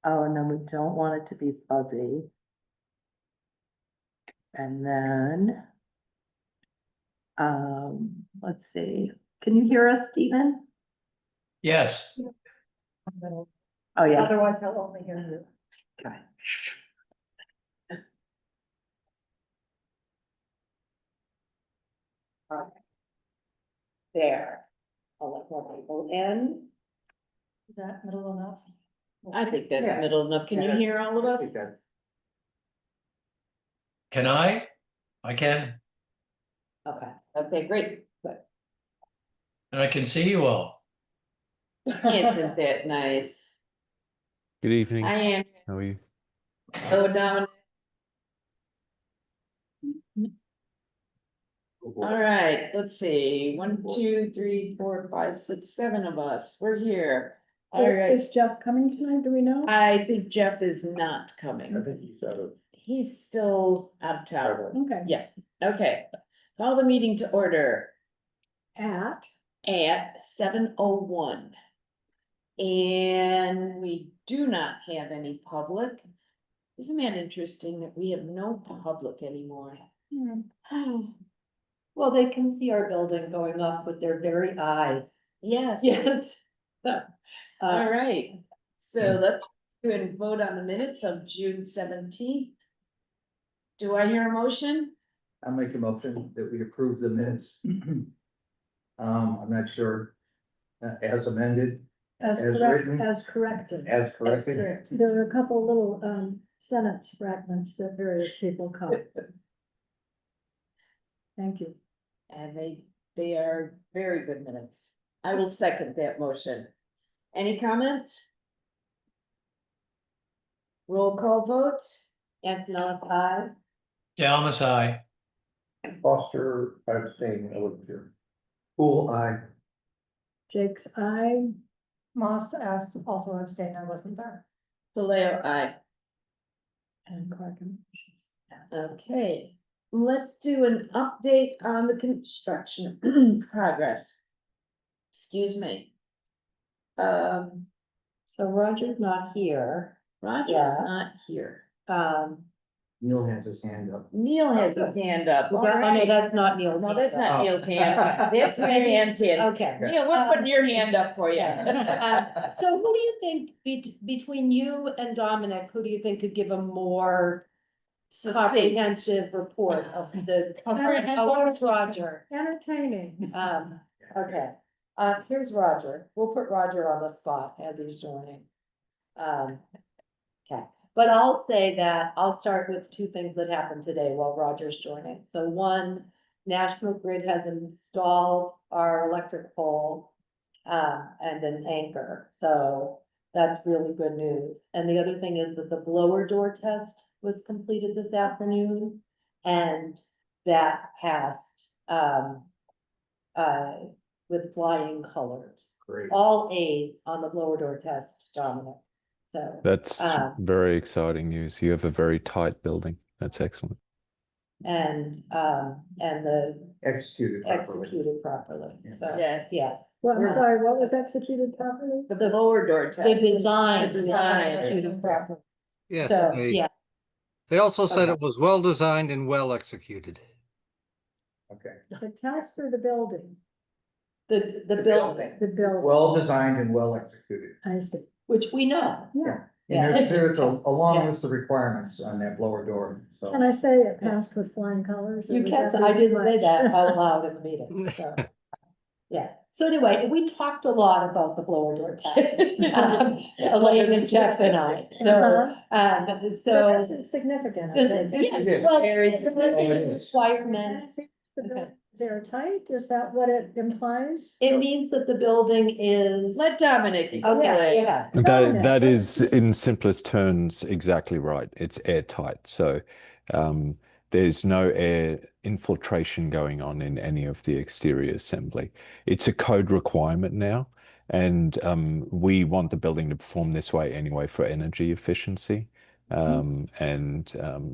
Oh, and then we don't want it to be fuzzy. And then, let's see, can you hear us, Stephen? Yes. Oh, yeah. Otherwise, I'll only hear you. Okay. All right. There. I'll let more people in. Is that middle enough? I think that's Yeah. middle enough. Can you Yeah. hear all of us? Can I? I can. Okay. Okay, great. And I can see you all. Isn't that nice? Good evening. I am. How are you? Oh, Dominic. All right, let's see. 1, 2, 3, 4, 5, 6, 7 of us. We're here. All right. Is Jeff coming tonight? Do we know? I think Jeff is not coming. think he's out of. He's still out of town. Okay. Yes, okay. Call the meeting to order At, at 7:01. And we do not have any public. Isn't that interesting that we have no public anymore? Well, they can see our building going up with their very eyes. Yes. Yes. All right, so let's go ahead and vote on the minutes of June 17th. Do I hear a motion? I'll make a motion that we approve the minutes. I'm not sure, as amended, as As correct, written. as corrected. as That's corrected. correct. There are a couple little, sentence fragments that various people caught. Thank you. And they are very good minutes. I will second that motion. Any comments? Roll call vote? Antoninus, aye. Dalmas, aye. Foster, abstaining, I wasn't here. Pool, aye. Jake's eye. Moss asked, also abstain, I wasn't there. Paleo, aye. And Clarkin. Okay, let's do an update on the construction progress. Excuse me. So Roger's not here. Roger's Yeah. not here. Neil has his hand up. Neil has his hand up. Oh, All no, right. that's not Neil's. No, that's hand. not Oh. Neil's hand. That's Mary Ann's hand. Okay. Neil, we're putting your hand up for you. So who do you think, between you and Dominic, who do you think could give a more Succinct. comprehensive report of the? Oh, where's Roger? Entertaining. Okay, here's Roger. We'll put Roger on the spot as he's joining. Okay, but I'll say that, I'll start with two things that happened today while Roger's joining. So one, National Grid has installed our electric pole, and an anchor, so that's really good news. And the other thing is that the blower door test was completed this afternoon, and that passed, with flying colors. Great. All A's on the blower door test, Dominic. So That's Um, very exciting news. You have a very tight building. That's excellent. and the Executed properly. executed properly, so, Yes. yes. Well, I'm We're- sorry, what was executed properly? The blower door test. The design. The design. Executed properly, Yes, so, they, yeah, they also said Okay. it was well designed and well executed. Okay. The test or the building? the The building, The building. Well designed and well executed. I see. which we know. Yeah. And there's a long Yeah. list of requirements on that blower door, so. Can I say it passed with flying colors? or You would can't, that be I too didn't say much? that out loud in the meeting, so. Yeah, so anyway, we talked a lot about the blower door test, Elaine and Jeff and I, so, Uh-huh. So so. this is significant. I This think. is, This is yes, it. well, Very this is significant. a requirement. The building is airtight, is that what it implies? It means that the building is. Let Dominic Okay, explain. yeah, Dominic, That is, in simplest terms, exactly right. It's airtight. So there's no air infiltration going on in any of the exterior assembly. It's a code requirement now, and we want the building to perform this way anyway for energy efficiency.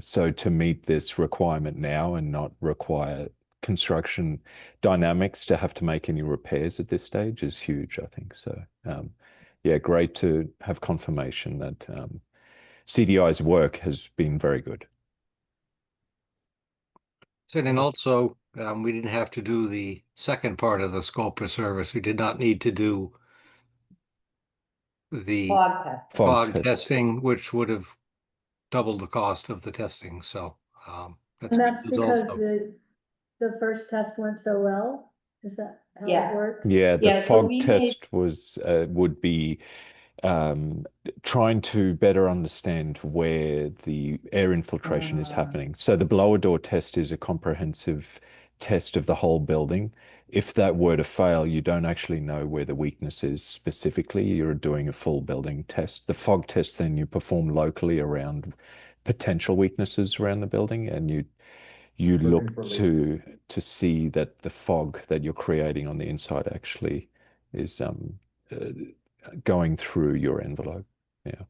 So to meet this requirement now and not require construction dynamics to have to make any repairs at this stage is huge, I think. So yeah, great to have confirmation that CDI's work has been very good. So then also, we didn't have to do the second part of the scope of service. We did not need to do the Fog testing. Fog fog test. testing, which would have doubled the cost of the testing. So that's And that's good because also. the first test went so well? Is that how Yeah. it works? Yeah, the Yeah, so fog we made- test was would be trying to better understand where the air infiltration is happening. So the blower door test is a comprehensive test of the whole building. If that were to fail, you don't actually know where the weakness is specifically. You're doing a full building test. The fog test then you perform locally around potential weaknesses around the building, and you Looking for look to see that the fog that you're creating on the inside actually is going through your envelope. Yeah.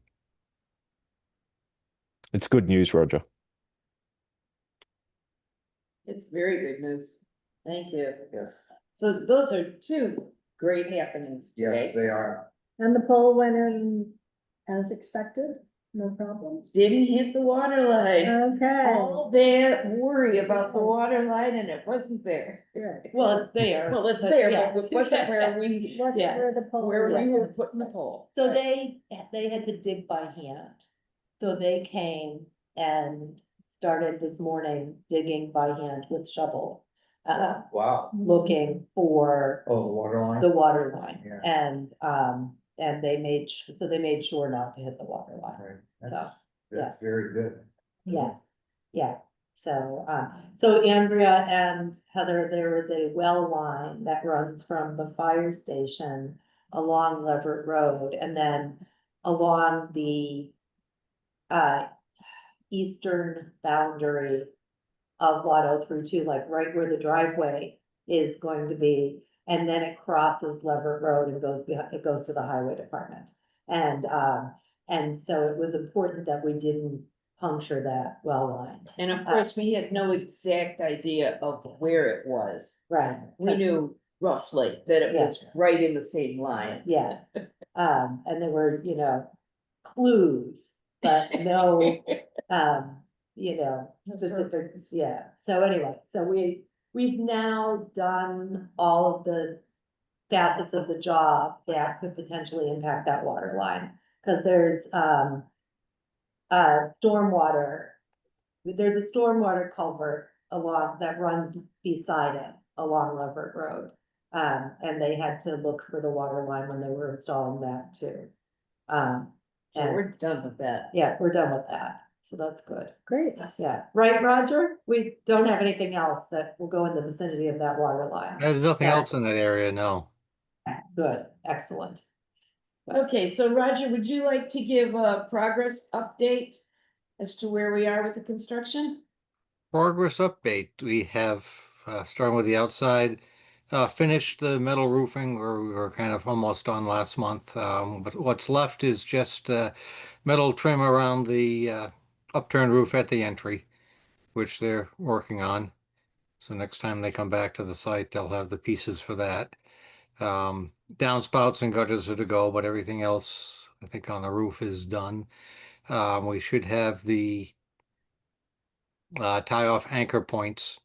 It's good news, Roger. It's very good news. Thank you. Yes, So those are two great happenings yes, today. they are. And the poll went in as expected, no problems? Didn't hit the water line. Okay. All that worry about the water line and it wasn't there. Good. Well, it's there. Well, it's but there, yes. but it wasn't where we, Wasn't Yes. where the poll. where we was. were putting the pole. So they had to dig by hand. So they came and started this morning digging by hand with shovels. Wow. Looking for Oh, the water line? the water line. Yeah. And they made, so they made sure not to hit the water line. Right. So, That's very good. yes, yeah. So Andrea and Heather, there is a well line that runs from the fire station along Leverett Road and then along the eastern boundary of Lot 032, like right where the driveway is going to be. And then it crosses Leverett Road and goes behind, it goes to the highway department. And so it was important that we didn't puncture that well line. And of course, we had no exact idea of where it was. Right. We knew roughly that it was right in the same line. Yeah, and there were, clues, but no, specific, yeah. So anyway, so we've now done all of the facets of the job that could potentially impact that water line. Cause there's, stormwater, there's a stormwater culvert along, that runs beside it along Leverett Road. And they had to look for the water line when they were installing that too. So And we're done with that. yeah, we're done with that. So that's good. Great. Yeah, right, Roger? We don't have anything else that will go in the vicinity of that water line. There's nothing Yeah. else in that area, no. Good, excellent. Okay, so Roger, would you like to give a progress update as to where we are with the construction? Progress update. We have, starting with the outside, finished the metal roofing, where we were kind of almost done last month. But what's left is just metal trim around the upturned roof at the entry, which they're working on. So next time they come back to the site, they'll have the pieces for that. Downspouts and gutters are to go, but everything else, I think, on the roof is done. We should have the tie off anchor points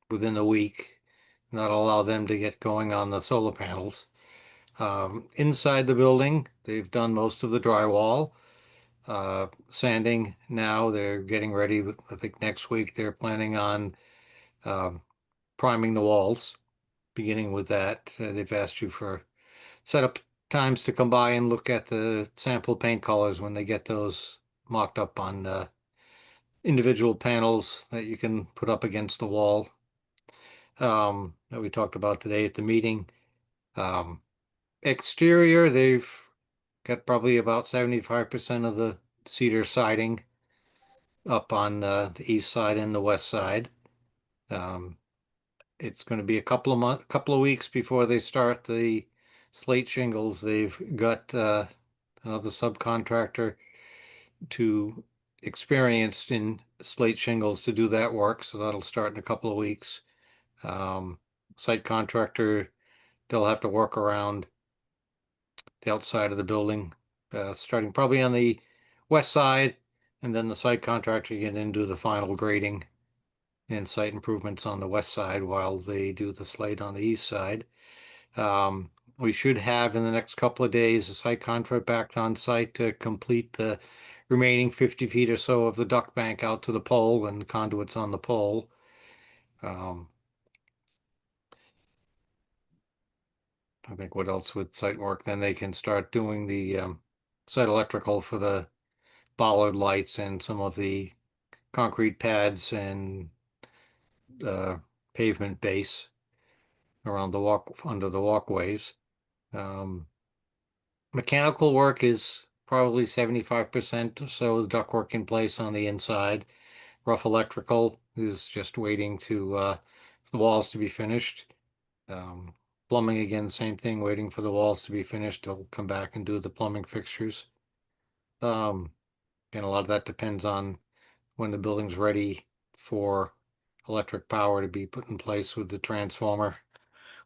within a week. And that'll allow them to get going on the solar panels. Inside the building, they've done most of the drywall. Sanding now, they're getting ready. I think next week they're planning on priming the walls, beginning with that. They've asked you for setup times to come by and look at the sample paint colors when they get those mocked up on individual panels that you can put up against the wall. That we talked about today at the meeting. Exterior, they've got probably about 75% of the cedar siding up on the east side and the west side. It's going to be a couple of weeks before they start the slate shingles. They've got another subcontractor to experienced in slate shingles to do that work, so that'll start in a couple of weeks. Site contractor, they'll have to work around the outside of the building, starting probably on the west side, and then the site contractor get into the final grading and site improvements on the west side while they do the slate on the east side. We should have in the next couple of days a site contract back on site to complete the remaining 50 feet or so of the duct bank out to the pole and the conduits on the pole. I think what else with site work, then they can start doing the site electrical for the bollard lights and some of the concrete pads and pavement base around the under the walkways. Mechanical work is probably 75% or so, the ductwork in place on the inside. Rough electrical is just waiting to the walls to be finished. Plumbing, again, same thing, waiting for the walls to be finished. They'll come back and do the plumbing fixtures. And a lot of that depends on when the building's ready for electric power to be put in place with the transformer,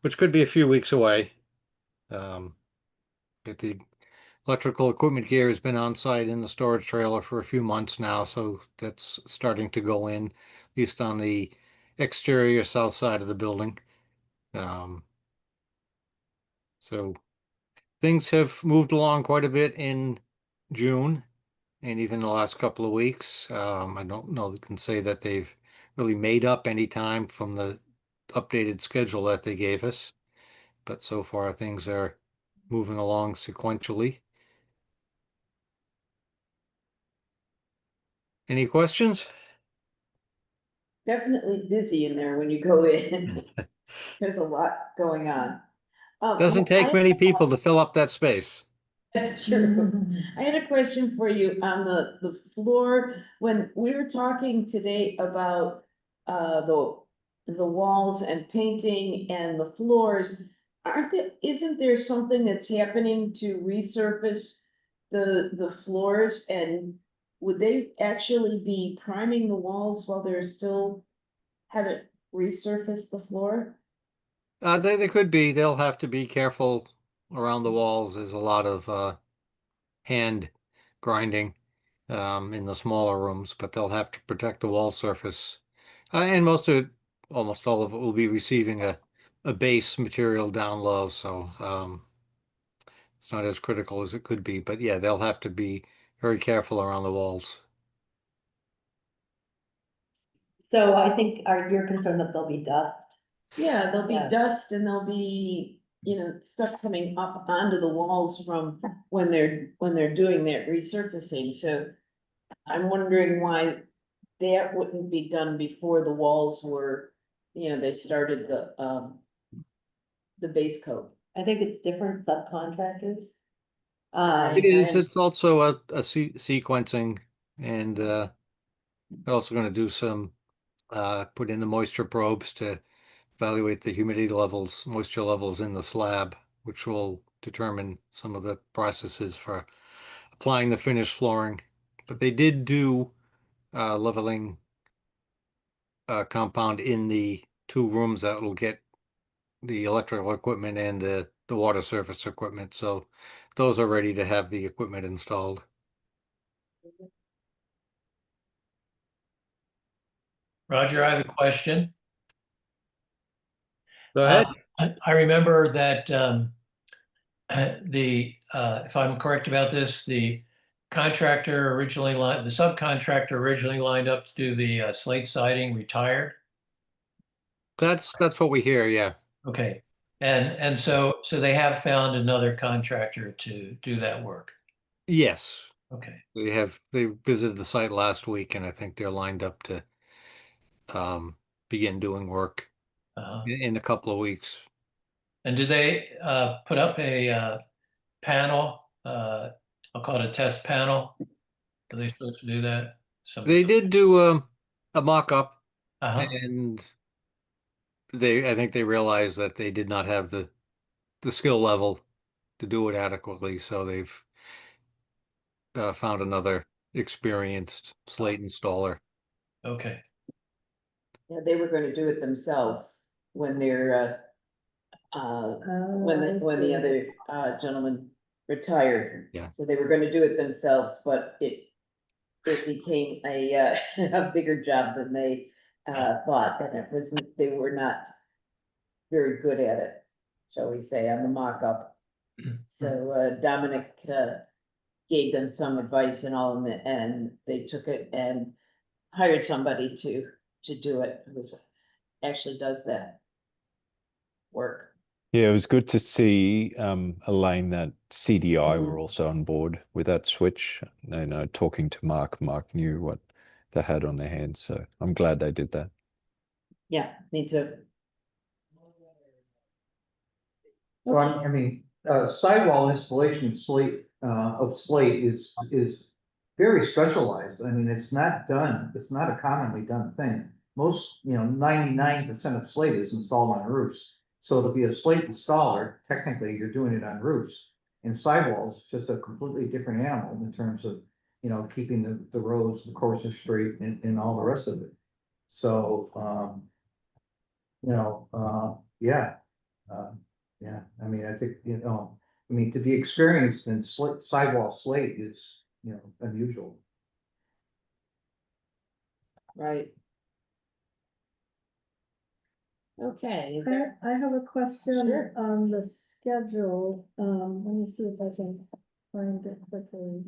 which could be a few weeks away. But the electrical equipment gear has been on site in the storage trailer for a few months now, so that's starting to go in, at least on the exterior south side of the building. So things have moved along quite a bit in June and even the last couple of weeks. I don't know that can say that they've really made up any time from the updated schedule that they gave us, but so far things are moving along sequentially. Any questions? Definitely busy in there when you go in. There's a lot going on. Doesn't take many people to fill up that space. That's true. I had a question for you on the floor, when we were talking today about the walls and painting and the floors. Isn't there something that's happening to resurface the floors, and would they actually be priming the walls while they're still haven't resurfaced the floor? They could be. They'll have to be careful around the walls. There's a lot of hand grinding in the smaller rooms, but they'll have to protect the wall surface. And most of it, almost all of it, will be receiving a base material down low, so it's not as critical as it could be. But yeah, they'll have to be very careful around the walls. So I think you're concerned that there'll be dust. Yeah, there'll be Yeah. dust and there'll be, stuff coming up onto the walls from when they're doing that resurfacing, so. I'm wondering why that wouldn't be done before the walls were, they started the base coat. I think it's different subcontractors. It is. It's also a sequencing, and they're also going to do some put in the moisture probes to evaluate the humidity levels, moisture levels in the slab, which will determine some of the processes for applying the finished flooring. But they did do leveling compound in the two rooms that will get the electrical equipment and the water surface equipment. So those are ready to have the equipment installed. Roger, I have a question. Go ahead. I remember that if I'm correct about this, the subcontractor originally lined up to do the slate siding retired. That's what we hear, yeah. Okay. And so they have found another contractor to do that work. Yes. Okay. They visited the site last week, and I think they're lined up to begin doing work in a couple of weeks. And do they put up a panel? I'll call it a test panel. Are they supposed to do that? They did do a mock-up, Uh-huh. and I think they realized that they did not have the skill level to do it adequately, so they've found another experienced slate installer. Okay. Yeah, they were gonna do it themselves when they're, when the other, gentleman retired. Yeah. So they were gonna do it themselves, but it became a, a bigger job than they, thought, and it wasn't, they were not very good at it, shall we say, on the mock-up. So, Dominic, gave them some advice and all, and they took it and hired somebody to do it, who actually does that work. Yeah, it was good to see Elaine that CDI were Mhm. also on board with that switch. You know, talking to Mark, Mark knew what they had on their hands, so I'm glad they did that. Yeah, me too. Well, I mean, sidewall installation of slate is very specialized. I mean, it's not a commonly done thing. Most, 99% of slate is installed on roofs. So to be a slate installer, technically you're doing it on roofs. And sidewalls, just a completely different animal in terms of, keeping the roads, the courses straight and all the rest of it. So, yeah. Yeah, I mean, I think, to be experienced in sidewall slate is, unusual. Right. Okay, is there, I have a question Sure. on the schedule. Let me see if I can find it quickly.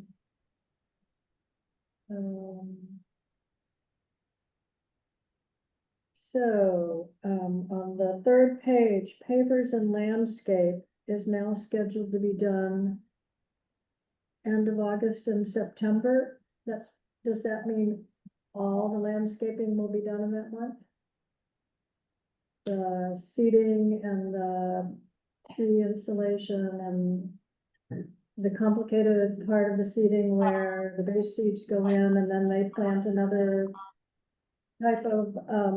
On the third page, pavers and landscape is now scheduled to be done end of August and September. Does that mean all the landscaping will be done in that month? The seeding and the tree installation and the complicated part of the seeding where the base seeds go in and then they plant another type of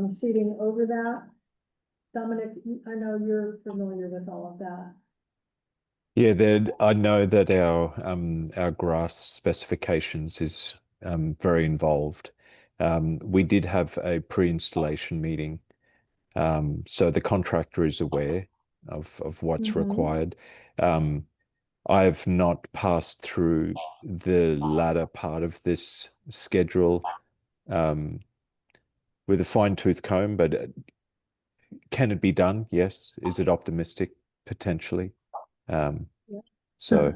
seeding over that. Dominic, I know you're familiar with all of that. Yeah, I know that our grass specifications is very involved. We did have a pre-installation meeting, so the contractor is aware of what's Mhm. required. I've not passed through the latter part of this schedule with a fine-tooth comb, but can it be done? Yes. Is it optimistic? Potentially. Um, Yeah. so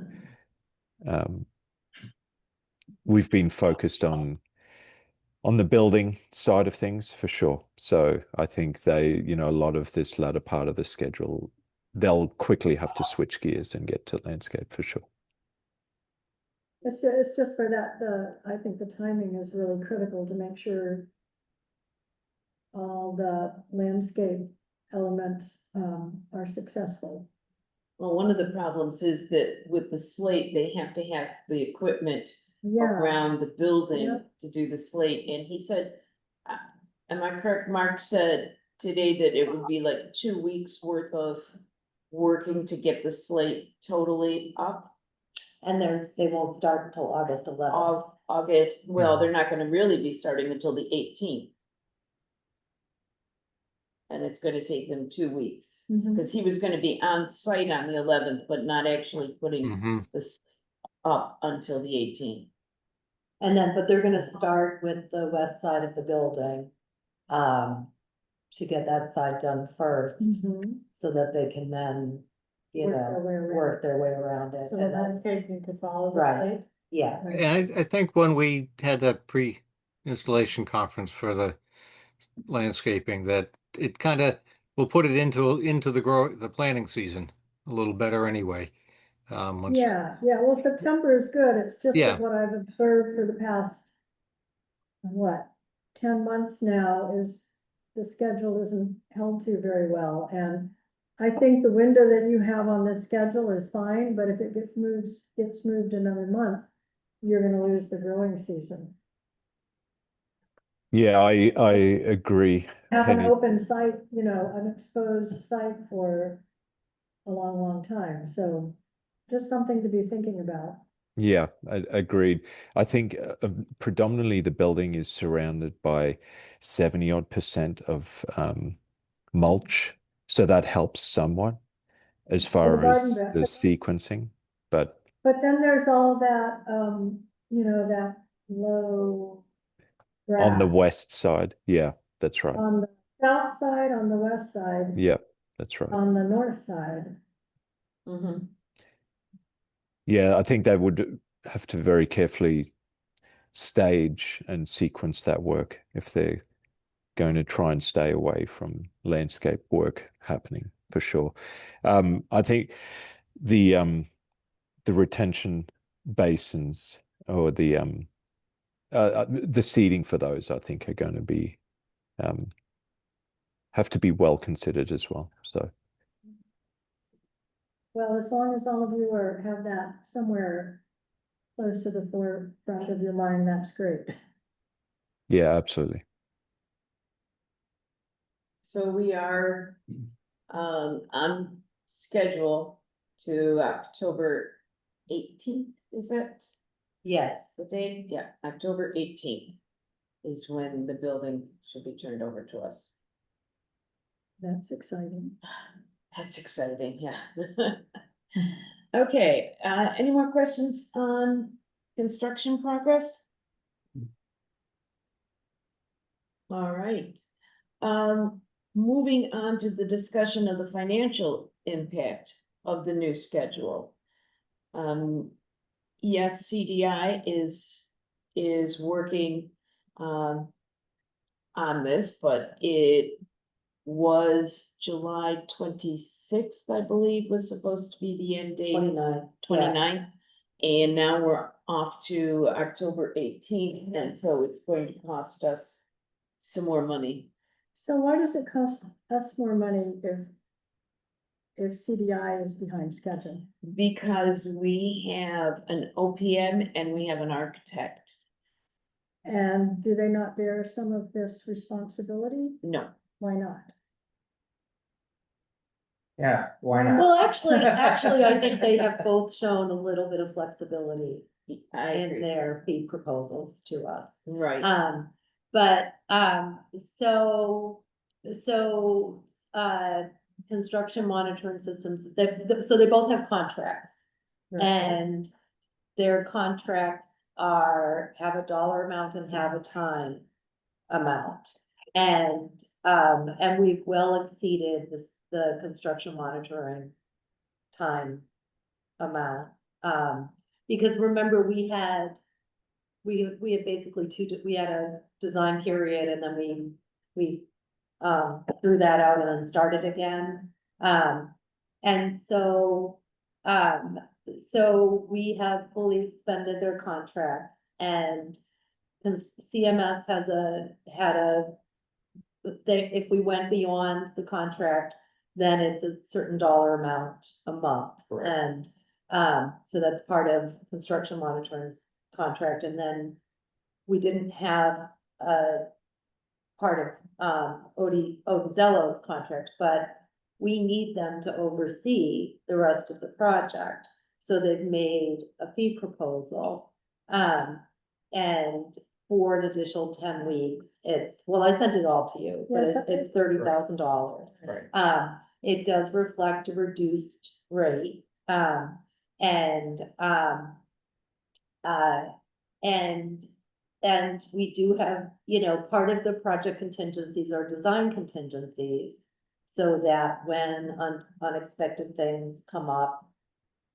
we've been focused on the building side of things for sure. So I think a lot of this latter part of the schedule, they'll quickly have to switch gears and get to landscape for sure. It's just for that, I think the timing is really critical to make sure all the landscape elements are successful. well, one of the problems is that with the slate, they have to have the equipment Yeah, around the building Yep. to do the slate, and he said, am I correct, Mark said today that it would be like 2 weeks worth of working to get the slate totally up? And they won't start until August 11th. August, well, they're not gonna really be starting until the 18th. And it's gonna take them 2 weeks, Mhm. cause he was gonna be on site on the 11th, but not actually putting Mhm. this up until the 18th. But they're gonna start with the west side of the building, to get that side done first, Mhm. so that they can then, Work their way around. work their way around it. So the And then- landscaping could follow the Right. site. Yes, And I think when we had that pre-installation conference for the landscaping, that it kind of will put it into the planning season a little better anyway. Once, Yeah, well, September is good. It's just Yeah. that what I've observed for the past, 10 months now is the schedule isn't held to very well. And I think the window that you have on this schedule is fine, but if it gets moved another month, you're gonna lose the growing season. Yeah, I agree, Have an Penny. open site, an exposed site for a long, long time. So just something to be thinking about. Yeah, agreed. I think predominantly the building is surrounded by 70 odd % of mulch, so that helps somewhat as the far garden as bed. the sequencing. But But then there's all that, that low On the grass. west side, yeah, that's right. On the south side, on the west side, Yeah, that's right. on the north side. Mhm. Yeah, I think they would have to very carefully stage and sequence that work if they're going to try and stay away from landscape work happening for sure. I think the retention basins or the seeding for those, I think, are going to be have to be well considered as well. So Well, as long as all of you have that somewhere close to the forefront of your mind, that's great. yeah, absolutely. So we are, on schedule to October 18th, is that Yes, the date? Yeah, October 18th is when the building should be turned over to us. That's exciting. That's exciting, yeah. Okay, any more questions on construction progress? All right. Moving on to the discussion of the financial impact of the new schedule. Yes, CDI is working, on this, but it was July 26th, I believe, was supposed to be the end date. 29. 29th, and now we're off to October 18th, and so it's going to cost us some more money. So why does it cost us more money if CDI is behind schedule? Because we have an OPM and we have an architect. And do they not bear some of this responsibility? No, Why not? Yeah, why not? Well, actually, I think they have both shown a little bit of flexibility I in agree. their fee proposals to us. Right, Construction monitoring systems, so they both have contracts. And their contracts have a dollar amount and have a time amount. And we've well exceeded the construction monitoring time amount. Because remember, we had basically we had a design period and then we threw that out and then started again. And so we have fully expended their contracts, and CMS if we went beyond the contract, then it's a certain dollar amount a month. Correct. And so that's part of construction monitoring's contract, and then we didn't have a part of Odello's contract, but we need them to oversee the rest of the project. So they've made a fee proposal, and for an additional 10 weeks, I sent it all to you, but Yes, it's $30,000. Right. It does reflect a reduced rate, and we do have, part of the project contingencies are design contingencies, so that when unexpected things come up,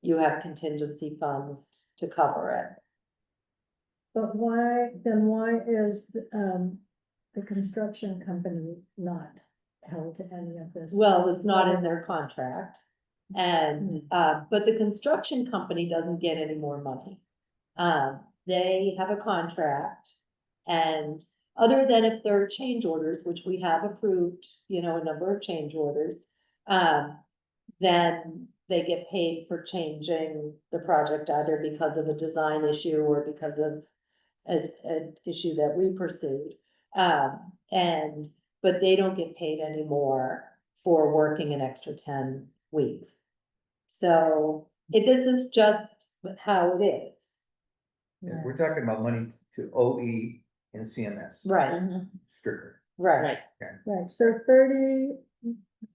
you have contingency funds to cover it. But why is the construction company not held to any of this? Well, it's not in their contract. And, but the construction company doesn't get any more money. They have a contract, and other than if there are change orders, which we have approved, a number of change orders, then they get paid for changing the project either because of a design issue or because of an issue that we pursued. But they don't get paid anymore for working an extra 10 weeks. So this is just how it is. Yeah, we're talking about money to OE and CMS. Right, Mhm. Strictly. right. Right, so 30,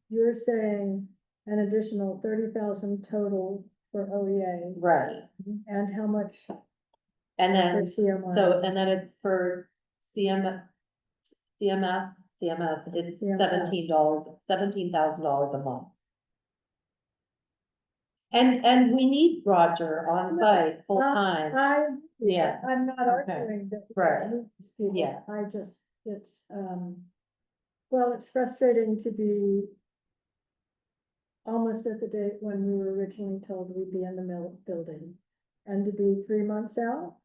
you're saying an additional 30,000 total for OEA right, and how much and for then, CMI? so, and then it's for CMS, it's CMS. $17,000 a month. And we need Roger on No, site full time, yeah, I'm not okay, arguing that. right, these people. yeah. I just, it's, well, it's frustrating to be almost at the date when we were originally told we'd be in the building, and to be 3 months out.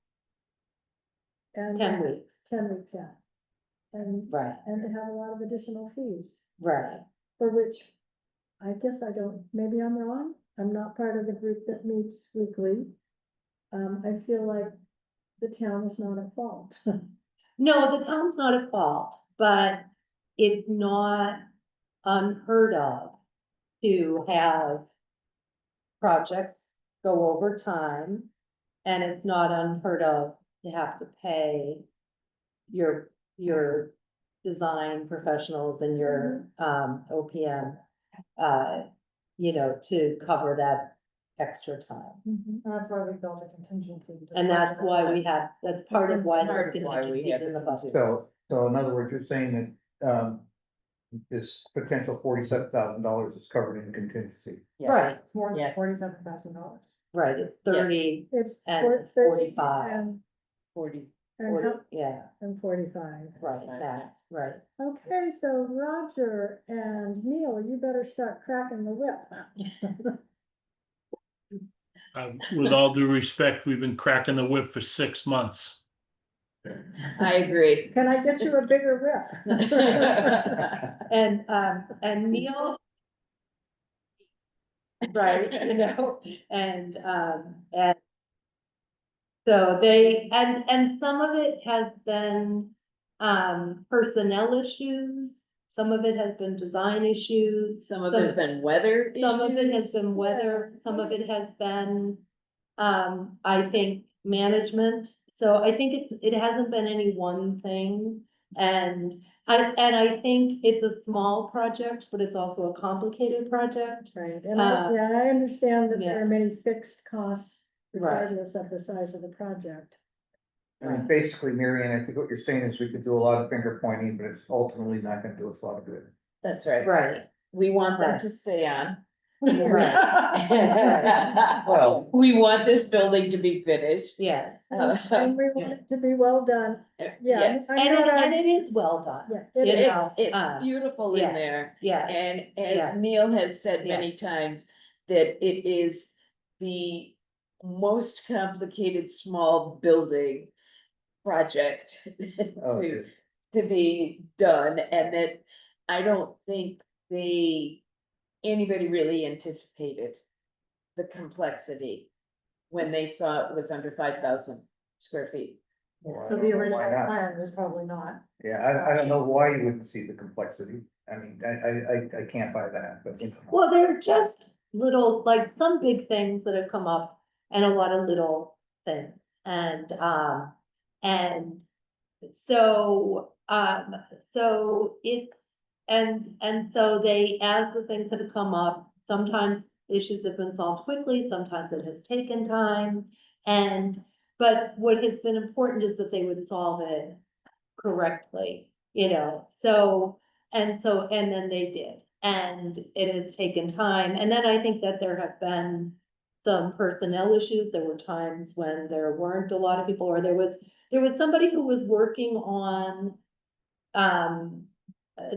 And 10 weeks, 10 weeks out. And right, to have a lot of additional fees, right, for which I guess I don't, maybe I'm wrong. I'm not part of the group that meets weekly. I feel like the town is not at fault. no, the town's not at fault, but it's not unheard of to have projects go over time, and it's not unheard of to have to pay your design professionals and your OPM, to cover that extra time. That's why we built a contingency. to And that's cover why that. we have, that's part of why there's Part of why we contingencies have in the the budget. So in other words, you're saying that, this potential $47,000 is covered in contingency. Yes. Right, It's more than Yes. $47,000. right, it's 30 It's and 30 45, and 40. 40, how- yeah, and 45. right, that's right. Okay, so Roger and Neil, you better start cracking the whip. With all due respect, we've been cracking the whip for 6 months. I agree. Can I get you a bigger whip? And Neil. Right, and so they, and some of it has been, personnel issues, some of it has been design issues. Some of it has been weather Some of it has issues. been weather, some of it has been, I think, management. So I think it hasn't been any one thing. And I think it's a small project, but it's also a complicated project. Right, and I understand that there yeah. are many fixed costs Right. regardless of the size of the project. I mean, basically, Mary Ann, I think what you're saying is we could do a lot of finger pointing, but it's ultimately not gonna do us a lot of good. That's right. Right, We want them Right. to stay on. Well- We want this building to be finished. yes. And we want it to be well done. Yeah, Yes. I'm And not and arguing- it is well done. Yeah, You it is. know, It's beautiful in yes, there. yes. And yeah. as Neil has said many times, that it is the most complicated small building project Oh, to, good. to be done, and that I don't think anybody really anticipated the complexity when they saw it was under 5,000 square feet. Well, I So don't the know why original not. plan was probably not. Yeah, I don't know why you wouldn't see the complexity. I mean, I can't buy that, but. Well, they're just little, like some big things that have come up and a lot of little things. And so, so it's, and so they, as the things have come up, sometimes issues have been solved quickly, sometimes it has taken time. But what has been important is that they would solve it correctly, and then they did, and it has taken time, and then I think that there have been some personnel issues, there were times when there weren't a lot of people, or there was somebody who was working on,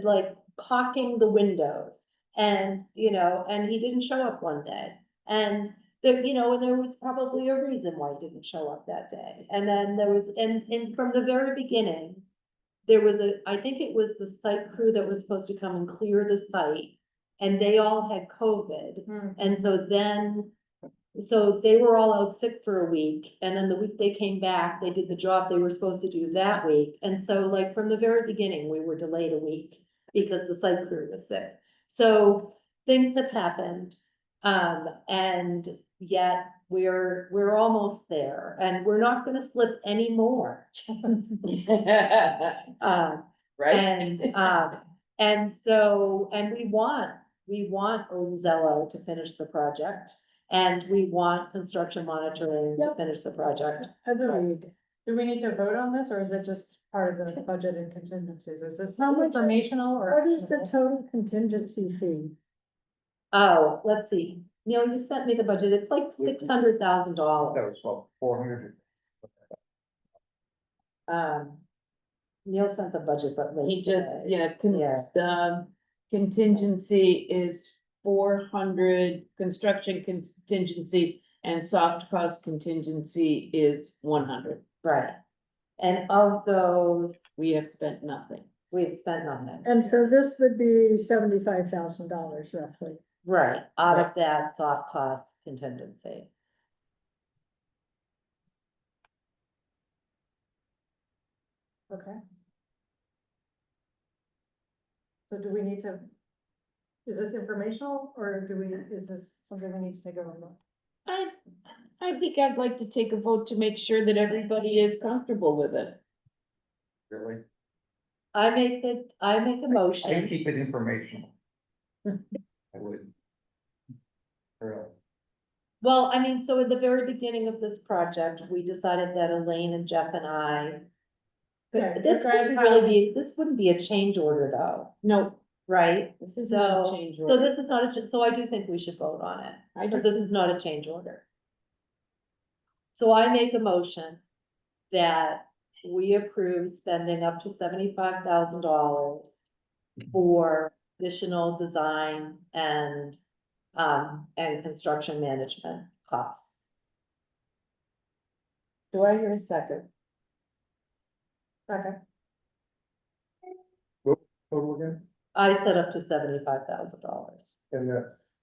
like caulking the windows, and, and he didn't show up one day, and there, and there was probably a reason why he didn't show up that day, and then there was, and from the very beginning, there was I think it was the site crew that was supposed to come and clear the site, and they all had COVID. And so they were all out sick for a week, and then the week they came back, they did the job they were supposed to do that week. And so like from the very beginning, we were delayed a week because the site crew was sick. So things have happened, and yet we're almost there, and we're not gonna slip anymore. Right? And so, and we want Ozello to finish the project. And we want construction monitoring to finish the project. Agreed. Do we need to vote on this, or is it just part of the budget and contingencies? Is this How much- informational or? What is the actionable? total contingency fee? Oh, let's see, Neil, you sent me the budget, it's like $600,000. That was about 400. Neil sent the budget, but late He just, today. yeah, the contingency is 400, construction contingency and soft cost contingency is 100. Right. And of those, We have spent nothing. we've spent nothing. And so this would be $75,000 roughly. Right, out of that soft cost contingency. Okay. So do we need to? Is this informational, or is this something we need to take over? I think I'd like to take a vote to make sure that everybody is comfortable with it. Really? I make a I motion. keep it informational. I would. Really. Well, I mean, so at the very beginning of this project, we decided that Elaine and Jeff and I. Okay, But this you guys wouldn't have- really be, this wouldn't be a change order though, No, right? this is not a So, change so order. this is not a, so I do think we should vote on it, I because do this is not a change order. So I make a motion that we approve spending up to $75,000 for additional design and construction management costs. Do I hear a second? Okay, Total again, I said up to $75,000. and that's,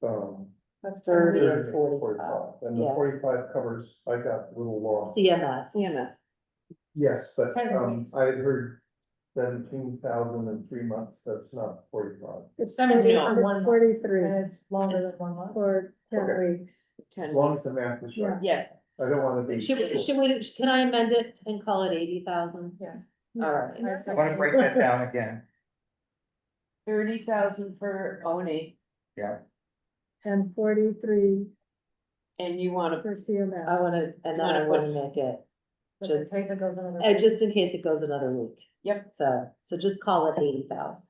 that's 30 30. or 45, and the yeah. 45 covers, I got a little lost. CMS. CMS. Yes, but, 10 weeks. I had heard 17,000 in 3 months, that's not 45. It's 17 No. for 1 month, 43 and it's longer than 1 month. for 10 Okay. weeks. 10 As long weeks. as the math is right, Yes, I don't wanna be. Should we, can I amend it and call it 80,000? Yeah. All right. I wanna break that down again. 30,000 for Oni, And 43 and you wanna, for CMS. I wanna, and then I wanna make it, But just, in case it goes another. just in case it goes another week. Yep. So just call it 80,000.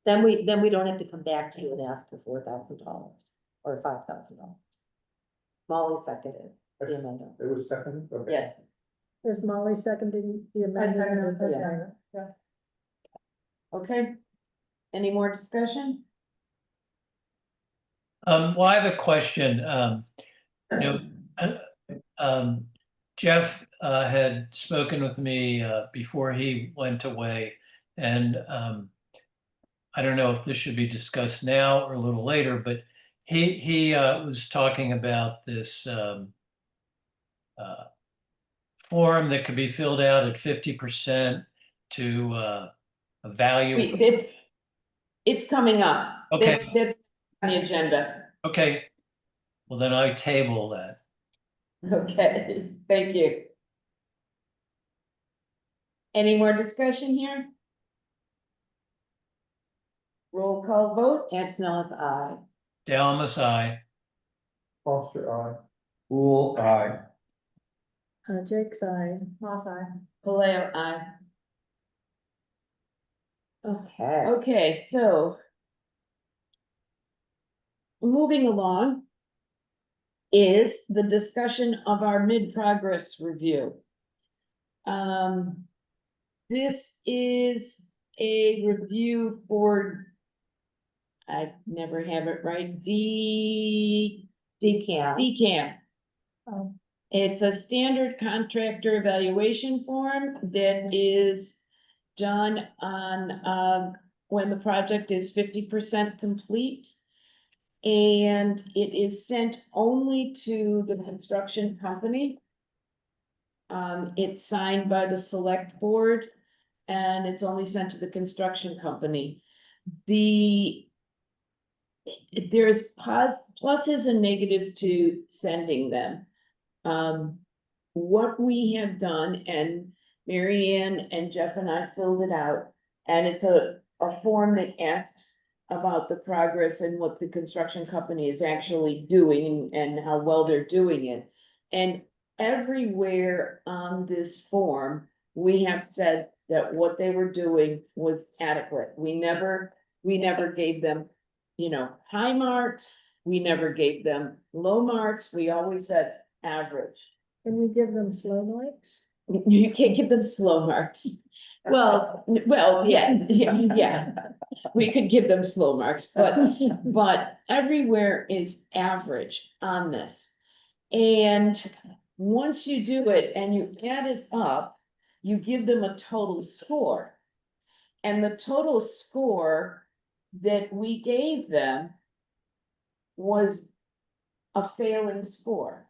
Then we don't have to come back to you and ask for $4,000 or $5,000. Molly seconded the amendment. It was second, okay. yes, Is Molly seconding the I amendment? seconded it, Okay. yeah. okay. Any more discussion? Well, I have a question. You know, Jeff had spoken with me before he went away, and I don't know if this should be discussed now or a little later, but he was talking about this form that could be filled out at 50% to value. It's coming up. Okay. That's on the agenda. Okay, well then I table that. Okay, thank you. Any more discussion here? Roll call vote. Antonellis, aye. Dalamis, aye. Foster, aye. Rule, aye. Jake's aye. Moss eye. Paleo, aye. Okay. Okay, so. Moving along. Is the discussion of our mid-progress review. This is a review for. I never have it right, Decam. DCAM. Oh. It's a standard contractor evaluation form that is done on, when the project is 50% complete. And it is sent only to the construction company. It's signed by the select board and it's only sent to the construction company. There's pluses and negatives to sending them. What we have done, and Mary Ann and Jeff and I filled it out, and it's a form that asks about the progress and what the construction company is actually doing and how well they're doing it. And everywhere on this form, we have said that what they were doing was adequate. We never gave them, high marks. We never gave them low marks. We always said average. Can we give them slow marks? You can't give them slow marks. Well, yes, yeah, we could give them slow marks, but everywhere is average on this. And once you do it and you add it up, you give them a total score. And the total score that we gave them was a failing score.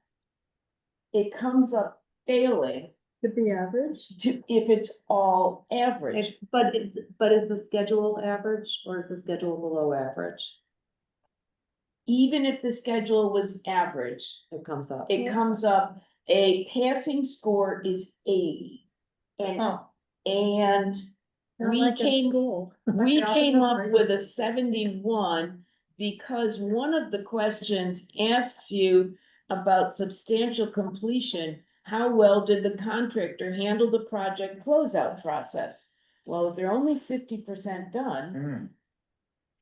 It comes up failing To be average? if it's all average. But is the schedule average or is the schedule below average? Even if the schedule was average, It comes up. it comes up, a passing score is 80. And Not we like in came, school. we Not came enough, up right? with a 71 because one of the questions asks you about substantial completion. How well did the contractor handle the project closeout process? Well, if they're only 50% done,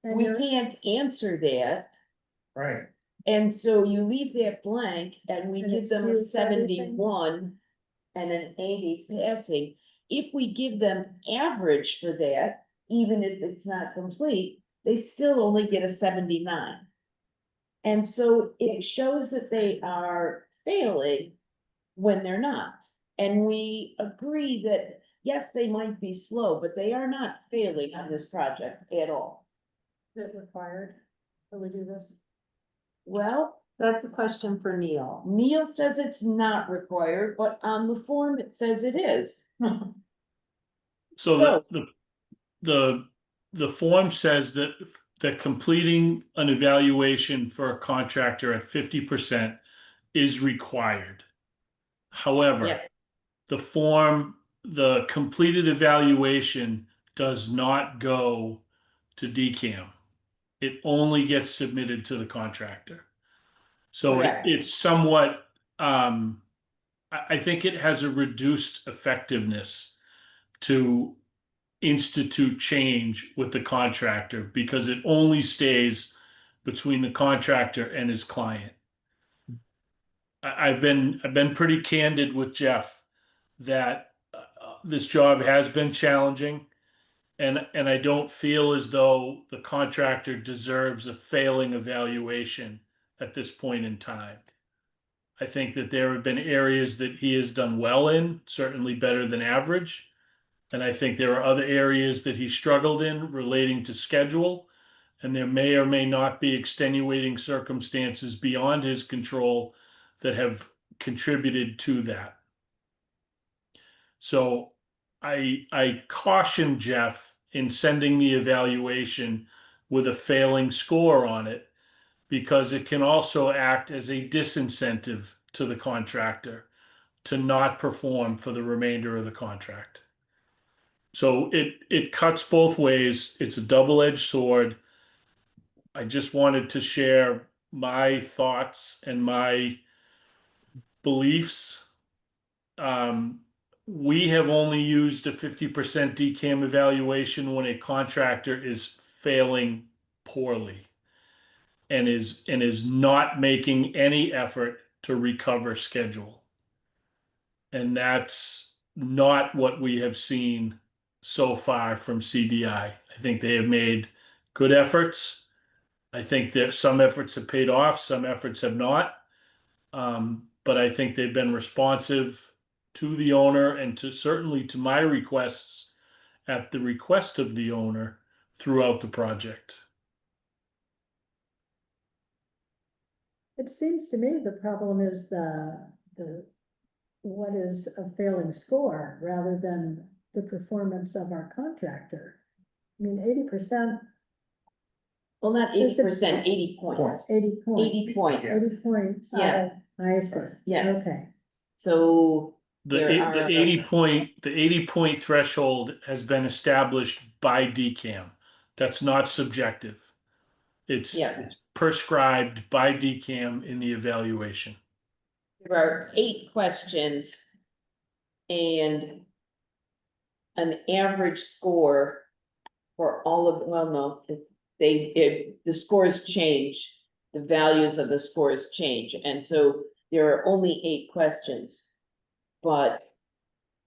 And we you're- can't answer that. Right. And so you leave that blank and we And give them a excuse everything? 71 and an 80 passing. If we give them average for that, even if it's not complete, they still only get a 79. And so it shows that they are failing when they're not. And we agree that, yes, they might be slow, but they are not failing on this project at all. Is it required that we do this? Well, That's a question for Neil. Neil says it's not required, but on the form it says it is. So the form says that completing an evaluation for a contractor at 50% is required. However, Yes. the completed evaluation does not go to DCAM. It only gets submitted to the contractor. So Correct. it's somewhat, I think it has a reduced effectiveness to institute change with the contractor because it only stays between the contractor and his client. I've been pretty candid with Jeff that this job has been challenging, and I don't feel as though the contractor deserves a failing evaluation at this point in time. I think that there have been areas that he has done well in, certainly better than average. And I think there are other areas that he struggled in relating to schedule. And there may or may not be extenuating circumstances beyond his control that have contributed to that. So I caution Jeff in sending the evaluation with a failing score on it, because it can also act as a disincentive to the contractor to not perform for the remainder of the contract. So it cuts both ways. It's a double-edged sword. I just wanted to share my thoughts and my beliefs. We have only used a 50% DCAM evaluation when a contractor is failing poorly and is not making any effort to recover schedule. And that's not what we have seen so far from CBI. I think they have made good efforts. I think that some efforts have paid off, some efforts have not. But I think they've been responsive to the owner and certainly to my requests at the request of the owner throughout the project. It seems to me the problem is what is a failing score rather than the performance of our contractor. I mean, 80%, Well, not 80%, 80 points. 80 points. 80 points. 80 points. Yeah. I see. Yes. Okay. So The there are 80 point threshold has been established by DCAM. That's not subjective. Yeah. It's prescribed by DCAM in the evaluation. There are 8 questions and an average score for all of, well, no, the scores change. The values of the scores change, and so there are only 8 questions. But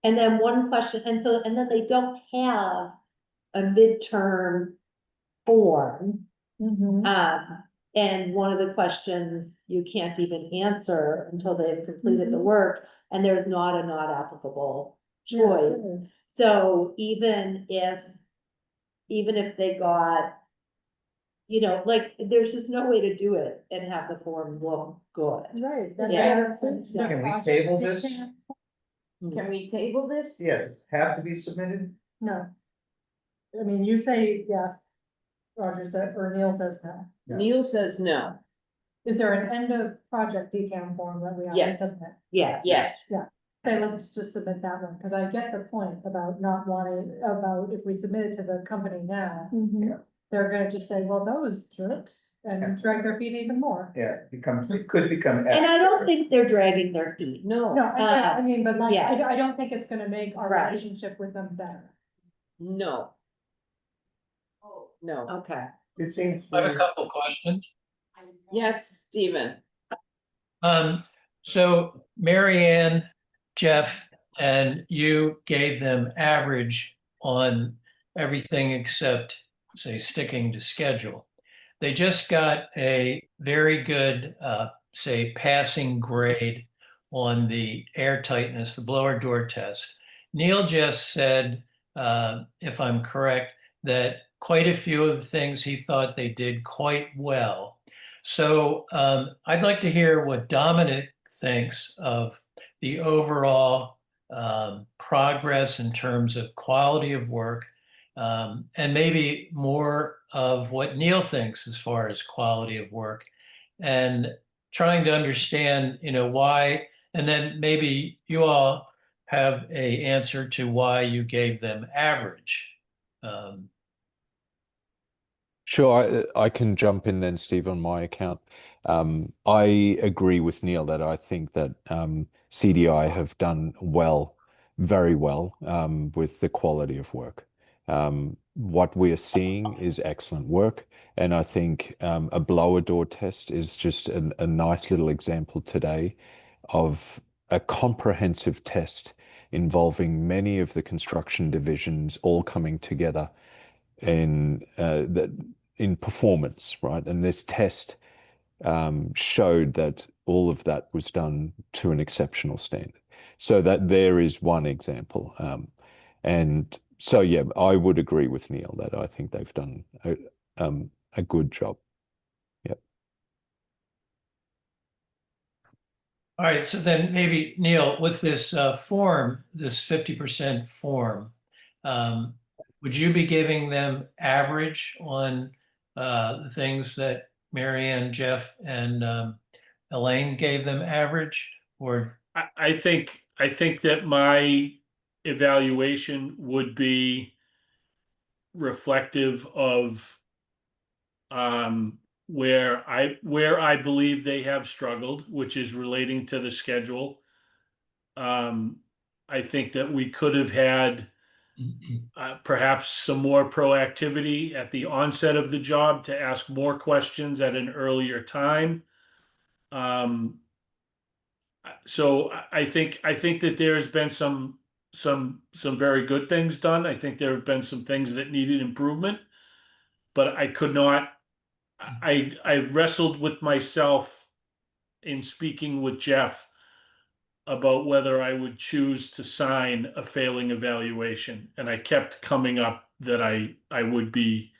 And then one question, and then they don't have a midterm form. Mhm. And one of the questions you can't even answer until they've completed the Mhm. work, and there's not a not applicable Yeah, choice. sure. So even if they got, like, there's just no way to do it and have the form look good. Right. that's Yeah. what I'm saying. Can we table this? can we table this? Yes, have to be submitted? No. I mean, you say yes, Roger said, or Neil says no. Yeah. Neil says no. Is there an end of project decam form that we have to Yes. submit? Yeah. Yes, Say, let's just submit that one, because I get the point about not wanting, about if we submit it to the company now, Mhm. they're gonna just say, well, those jerks, and drag their feet even more. Yeah, it could become. And I don't think they're dragging their feet. no, No, I mean, but like, yeah. I don't think it's gonna make our Right. relationship with them better. no. No, Okay. It seems. I have a couple questions. yes, Stephen, So Mary Ann, Jeff, and you gave them average on everything except, say, sticking to schedule. They just got a very good, say, passing grade on the air tightness, the blower door test. Neil just said, if I'm correct, that quite a few of the things he thought they did quite well. So I'd like to hear what Dominic thinks of the overall progress in terms of quality of work, and maybe more of what Neil thinks as far as quality of work, and trying to understand, why, and then maybe you all have a answer to why you gave them average. Um, Sure, I can jump in then, Steve, on my account. I agree with Neil that I think that CDI have done well, very well, with the quality of work. What we are seeing is excellent work, and I think a blower door test is just a nice little example today of a comprehensive test involving many of the construction divisions all coming together in performance, right? And this test showed that all of that was done to an exceptional standard. So that there is one example. And so, yeah, I would agree with Neil that I think they've done a good job. Yep. All right, so then maybe Neil, with this form, this 50% form, would you be giving them average on the things that Marianne, Jeff, and Elaine gave them average? Or I think that my evaluation would be reflective of where I believe they have struggled, which is relating to the schedule. I think that we could have had perhaps some more proactivity at the onset of the job to ask more questions at an earlier time. So I think that there's been some very good things done. I think there have been some things that needed improvement, but I could not. I wrestled with myself in speaking with Jeff about whether I would choose to sign a failing evaluation, and I kept coming up that I would be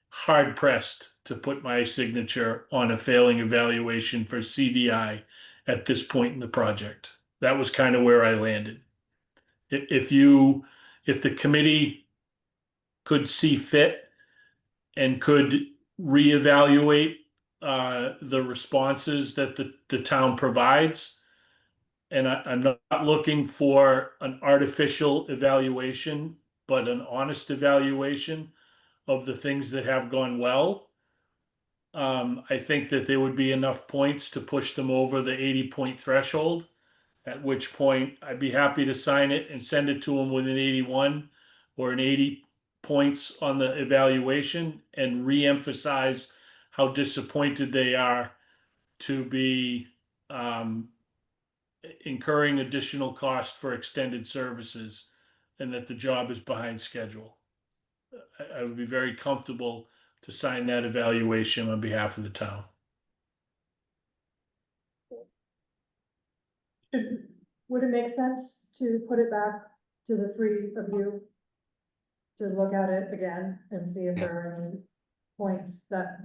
hard pressed to put my signature on a failing evaluation for CDI at this point in the project. That was kind of where I landed. If the committee could see fit and could reevaluate the responses that the town provides, and I'm not looking for an artificial evaluation, but an honest evaluation of the things that have gone well, I think that there would be enough points to push them over the 80-point threshold. At which point I'd be happy to sign it and send it to them with an 81 or an 80 points on the evaluation and re-emphasize how disappointed they are to be incurring additional cost for extended services and that the job is behind schedule. I would be very comfortable to sign that evaluation on behalf of the town. Would it make sense to put it back to the three of you? To look at it again and see if there are any points that.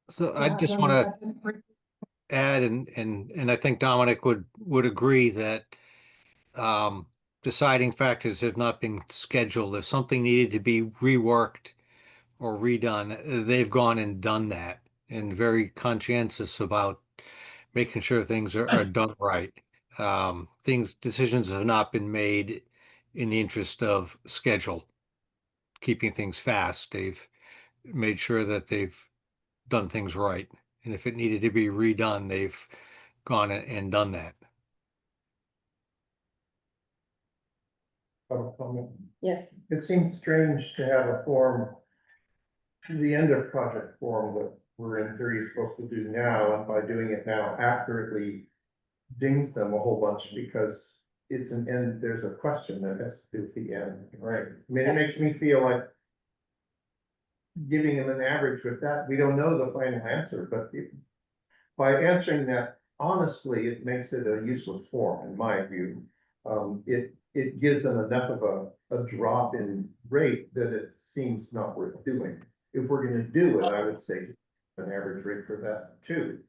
So I just want to add, and I think Dominic would agree that deciding factors have not been scheduled. If something needed to be reworked or redone, they've gone and done that, and very conscientious about making sure things are done right. Decisions have not been made in the interest of schedule, keeping things fast. They've made sure that they've done things right. And if it needed to be redone, they've gone and done that. Yes. It seems strange to have a form, the end of project form that we're in theory supposed to do now, and by doing it now accurately dings them a whole bunch because it's an end, there's a question that has to do with the end, right? I mean, it makes me feel like giving them an average with that, we don't know the final answer, but by answering that honestly, it makes it a useless form, in my view. It gives them enough of a drop in rate that it seems not worth doing. If we're gonna do it, I would say an average rate for that too.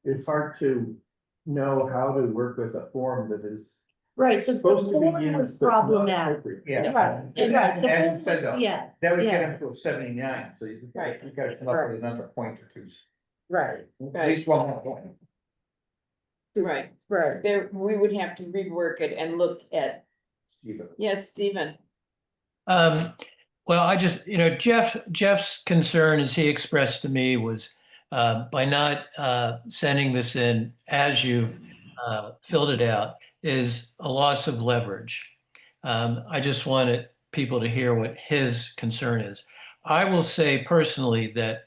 It's hard to know how to work with a form that is Right, the supposed to be form was used, but not problematic. appropriate. Yeah. Right, And right, the as you form- said though, yes, that would yeah. get them to a 79, so you gotta come up with another point or two. Right, At least one more point. Right. right. There, we would have to rework it and look at, Stephen. yes, Stephen. Well, I just, Jeff's concern, as he expressed to me, was by not sending this in as you've filled it out, is a loss of leverage. I just wanted people to hear what his concern is. I will say personally that,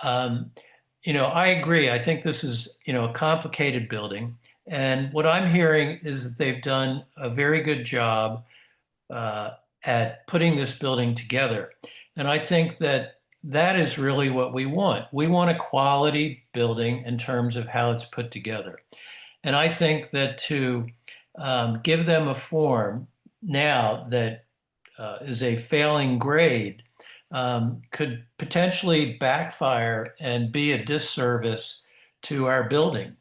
I agree. I think this is, a complicated building. And what I'm hearing is that they've done a very good job at putting this building together. And I think that that is really what we want. We want a quality building in terms of how it's put together. And I think that to give them a form now that is a failing grade could potentially backfire and be a disservice to our building.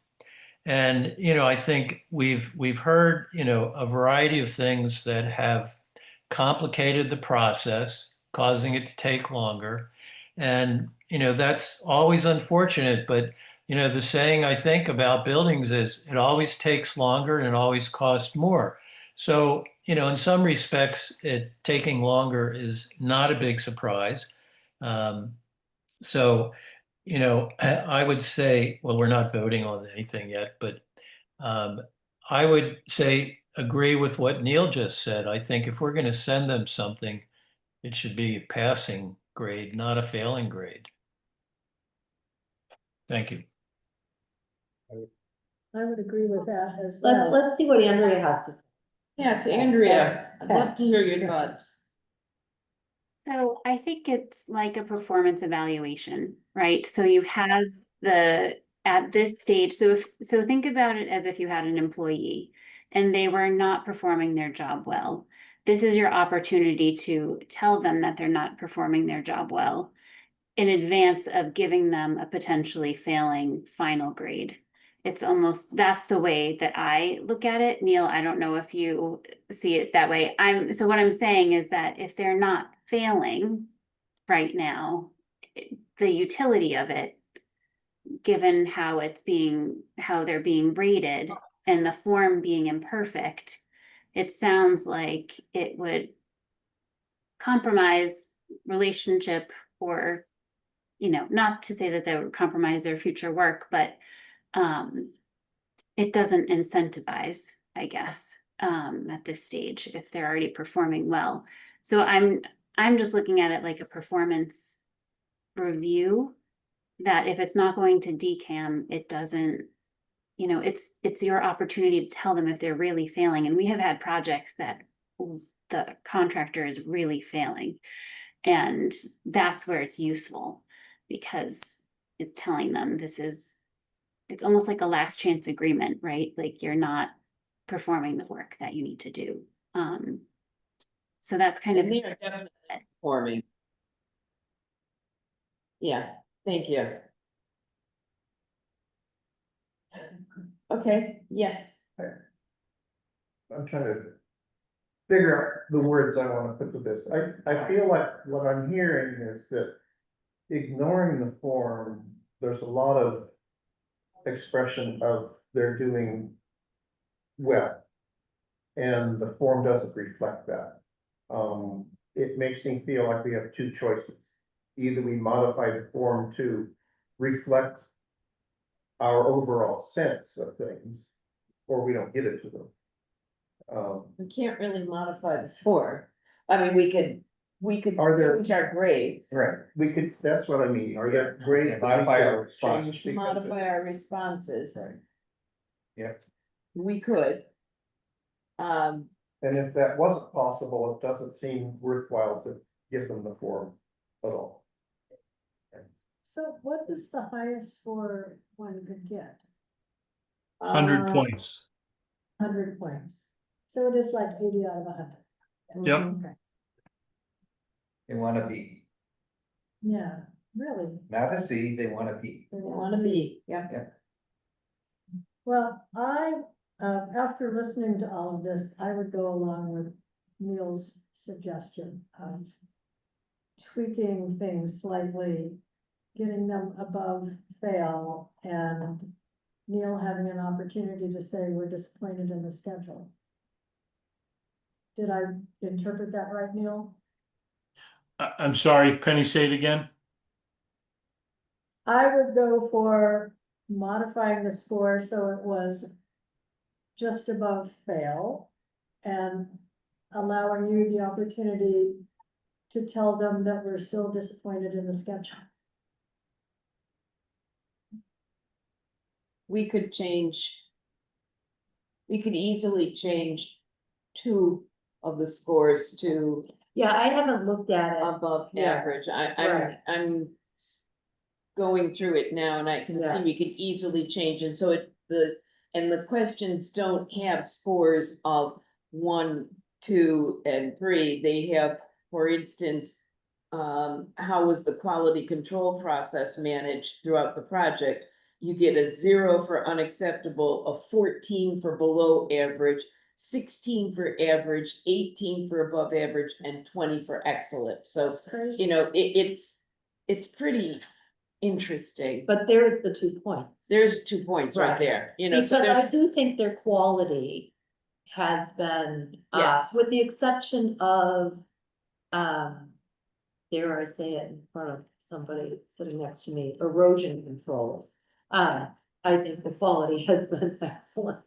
And I think we've heard a variety of things that have complicated the process, causing it to take longer. And, that's always unfortunate. But, the saying I think about buildings is it always takes longer and it always costs more. So, in some respects, it taking longer is not a big surprise. So, I would say, well, we're not voting on anything yet, but I would say agree with what Neil just said. I think if we're going to send them something, it should be a passing grade, not a failing grade. Thank you. I would agree with that as Let's, well. let's see what Andrea has to say. Yes, Andrea, Yes. I'd love to hear your thoughts. So I think it's like a performance evaluation, right? So you have at this stage, so think about it as if you had an employee and they were not performing their job well. This is your opportunity to tell them that they're not performing their job well in advance of giving them a potentially failing final grade. It's almost, that's the way that I look at it. Neil, I don't know if you see it that way. So what I'm saying is that if they're not failing right now, the utility of it, given how they're being rated and the form being imperfect, it sounds like it would compromise relationship or, not to say that they would compromise their future work, but it doesn't incentivize, I guess, at this stage if they're already performing well. So I'm just looking at it like a performance review, that if it's not going to decam, it doesn't, it's your opportunity to tell them if they're really failing. And we have had projects that the contractor is really failing. And that's where it's useful, because it's telling them it's almost like a last chance agreement, right? Like you're not performing the work that you need to do. So that's kind of. And they are definitely performing. Yeah, thank you. Okay, yes. I'm trying to figure out the words I want to put to this. I feel like what I'm hearing is that ignoring the form, there's a lot of expression of they're doing well. And the form doesn't reflect that. It makes me feel like we have two choices. Either we modify the form to reflect our overall sense of things, or we don't give it to them. We can't really modify the form. I mean, we could Are there- change our grades. Right, we could, that's what I mean, are there grades? that we Modify could our response. change because Modify our responses. Right. Yep. We could. And if that wasn't possible, it doesn't seem worthwhile to give them the form at all. So what is the highest score one could get? 100 points. 100 points. So it is like 80 out of 100. Yep. Okay. They wanna be, Yeah, really. not a C, they wanna be. They wanna be, yeah. Well, after listening to all of this, I would go along with Neil's suggestion of tweaking things slightly, getting them above fail, and Neil having an opportunity to say, we're disappointed in the schedule. Did I interpret that right, Neil? I'm sorry, Penny, say it again. I would go for modifying the score so it was just above fail, and allowing you the opportunity to tell them that we're still disappointed in the schedule. We could easily change 2 of the scores to Yeah, I haven't looked at it. above Yeah, average. right. I'm going through it now, and I can Yeah. see we could easily change it, so the questions don't have scores of 1, 2, and 3. They have, for instance, how was the quality control process managed throughout the project? You get a 0 for unacceptable, a 14 for below average, 16 for average, 18 for above average, and 20 for excellent. So, Crazy. it's pretty interesting. But there's the 2 points. There's 2 points right Right. there, so Because I there's, do think their quality has been, Yes. with the exception of, dare I say it in front of somebody sitting next to me, erosion controls. I think the quality has been excellent.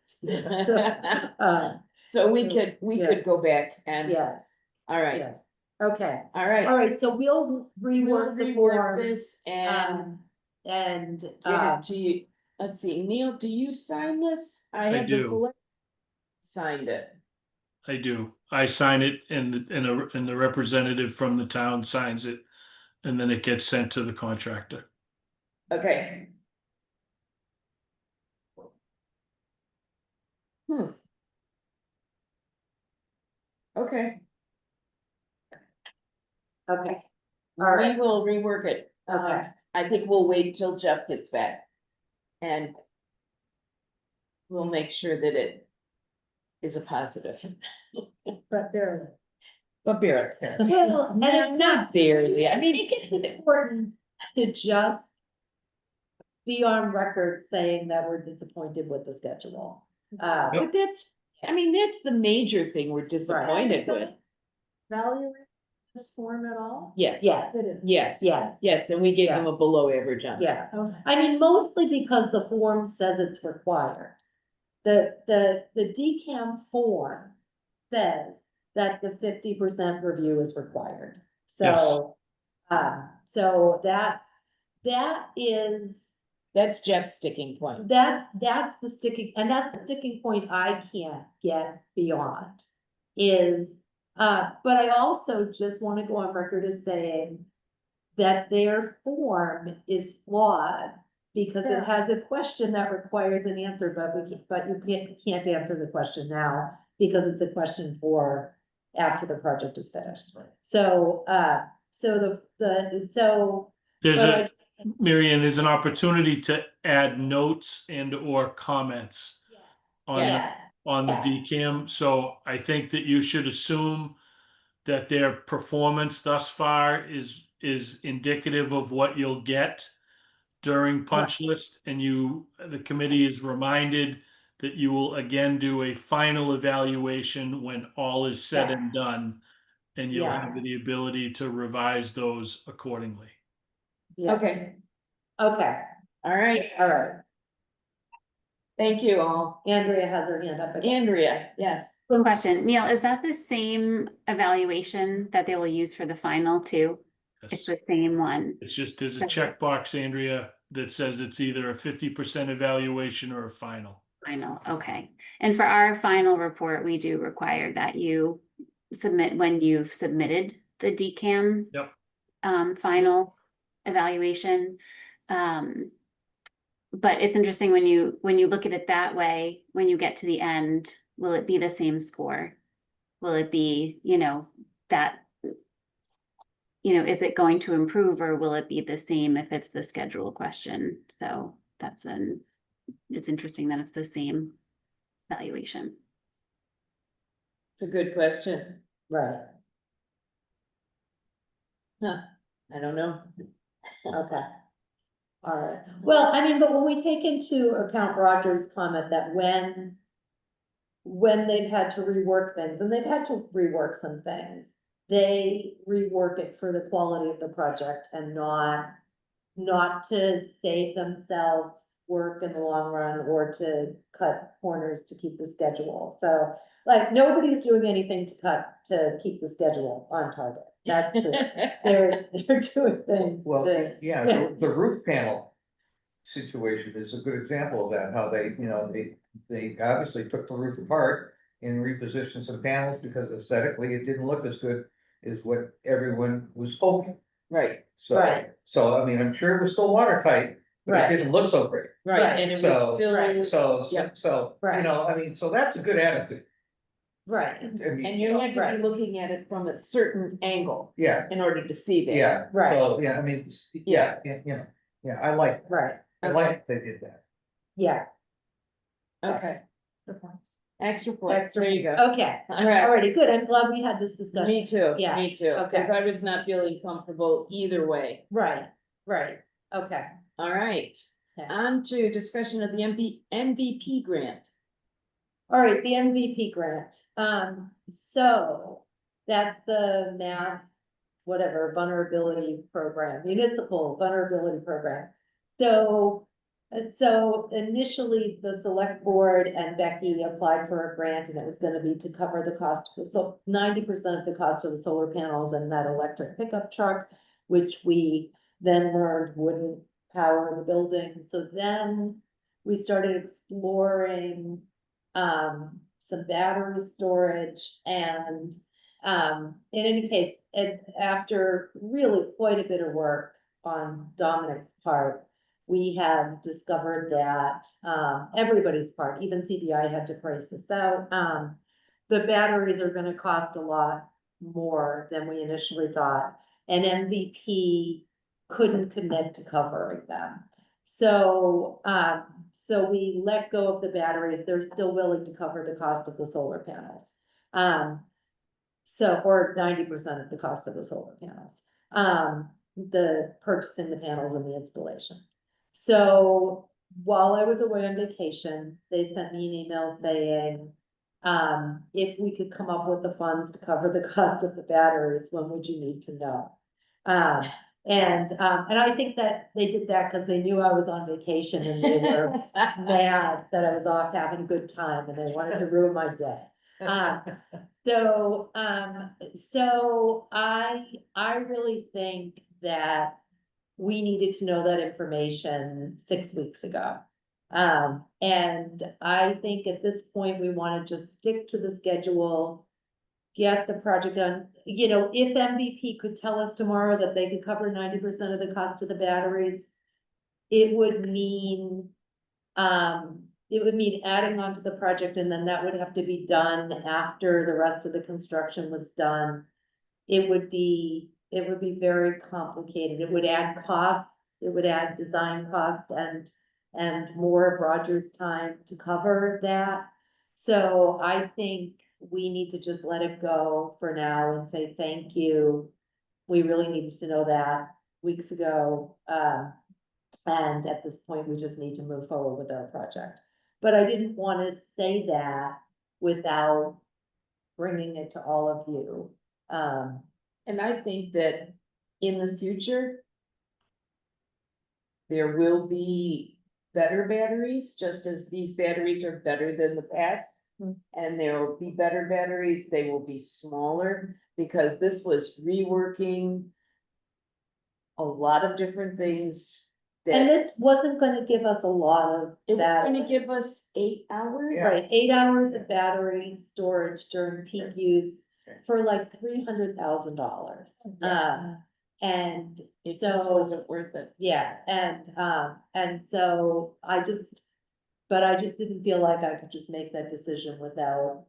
So, so we yeah. could go back and, yes, all right, yes, okay. all right. All right, so we'll We'll rework the rework form, this and and, get it to you. Let's see, Neil, do you sign this? I have the do. select signed it. I do. I sign it and the representative from the town signs it. And then it gets sent to the contractor. Okay. Okay, okay, all right, we will rework it. Okay. I think we'll wait till Jeff gets back. And we'll make sure that it is a positive. But barely. But barely. well, and No, it's not barely, I I mean, think it's important to just be on record saying that we're disappointed with the schedule. but that's the major thing we're disappointed with. Value this form at all? Yes. Yes, It is. Yes. yes, Yes, and we gave them a below average on it. yeah. Okay. I mean, mostly because the form says it's required. The DCAM form says that the 50% review is required. So, so that is, That's Jeff's sticking point. that's the sticking point I can't get beyond. Is, but I also just wanna go on record as saying that their form is flawed because Yeah. it has a question that requires an answer, but you can't answer the question now because it's a question for after the project is finished. So, so There's but a, Marianne, there's an opportunity to add notes and or comments on, yeah, on the yeah. DCAM. So I think that you should assume that their performance thus far is indicative of what you'll get during punch list, and the committee is reminded that you will again do a final evaluation when all is said Yeah. and done, and you'll Yeah. have the ability to revise those accordingly. Yeah. Okay, Okay, all right, all right. thank you all. Andrea has her hand up again. Andrea, yes. One question, Neil, is that the same evaluation that they will use for the final too? It's the same one. It's just, there's a Okay. checkbox, Andrea, that says it's either a 50% evaluation or a final. Final, okay. And for our final report, we do require that you submit when you've submitted the DCAM. Yep. Final evaluation. But it's interesting when you look at it that way, when you get to the end, will it be the same score? Will it be, that, is it going to improve or will it be the same if it's the schedule question? So it's interesting that it's the same valuation. It's a good question. Right, I don't know. okay. All right, well, I mean, but when we take into account Roger's comment that when they've had to rework things, and they've had to rework some things, they rework it for the quality of the project and not to save themselves work in the long run or to cut corners to keep the schedule. So like, nobody's doing anything to keep the schedule on target. That's they're doing things Well, to. yeah, the roof panel situation is a good example of that, how they obviously took the roof apart and repositioned some panels because aesthetically it didn't look as good as what everyone was hoping. Right, So, Right. so I mean, I'm sure it was still watertight, but Right. it didn't look so great. right, Right, and it so- was still, right, So, Yep. Right. I mean, so that's a good attitude. Right, I mean, and you had to Right. be looking at it from a certain angle Yeah, in order to see that. yeah, Right. so, yeah, I mean, yeah, I like right, they did that. yeah. Okay, Good point. extra point, Extra there you go. Okay, All right, alrighty, good, I'm glad we had this discussion. me too, Yeah, me too, okay. because I was not feeling comfortable either way. Right, okay. All right, Okay. on to discussion of the MVP grant. All right, the MVP grant, so that's the mass, whatever, vulnerability program, municipal vulnerability program. So initially, the select board and Becky applied for a grant and it was gonna be to cover the cost, so 90% of the cost of the solar panels and that electric pickup truck, which we then learned wouldn't power the building. So then we started exploring some battery storage and, in any case, after really quite a bit of work on Dominic's part, we have discovered that, everybody's part, even CDI had to price this out. The batteries are gonna cost a lot more than we initially thought, and MVP couldn't commit to covering them. So we let go of the batteries, they're still willing to cover the cost of the solar panels. Or 90% of the cost of the solar panels, the purchasing the panels and the installation. So while I was away on vacation, they sent me an email saying, If we could come up with the funds to cover the cost of the batteries, when would you need to know? And I think that they did that because they knew I was on vacation and they were mad that I was off having a good time and they wanted to ruin my day. So I really think that we needed to know that information 6 weeks ago. And I think at this point, we want to just stick to the schedule, get the project done. You know, if MVP could tell us tomorrow that they could cover 90% of the cost of the batteries, it would mean adding on to the project, and then that would have to be done after the rest of the construction was done. It would be very complicated. It would add costs, it would add design cost and more of Roger's time to cover that. So I think we need to just let it go for now and say thank you. We really needed to know that weeks ago. And at this point, we just need to move forward with our project. But I didn't want to say that without bringing it to all of you. And I think that in the future, there will be better batteries, just as these batteries are better than the past. And there will be better batteries, they will be smaller, because this was reworking a lot of different things. And That this wasn't gonna give us a lot of it was that, gonna give us 8 hours. right, 8 hours of battery storage during peak use for like $300,000. And It just so, wasn't worth it. yeah, and so I just didn't feel like I could just make that decision without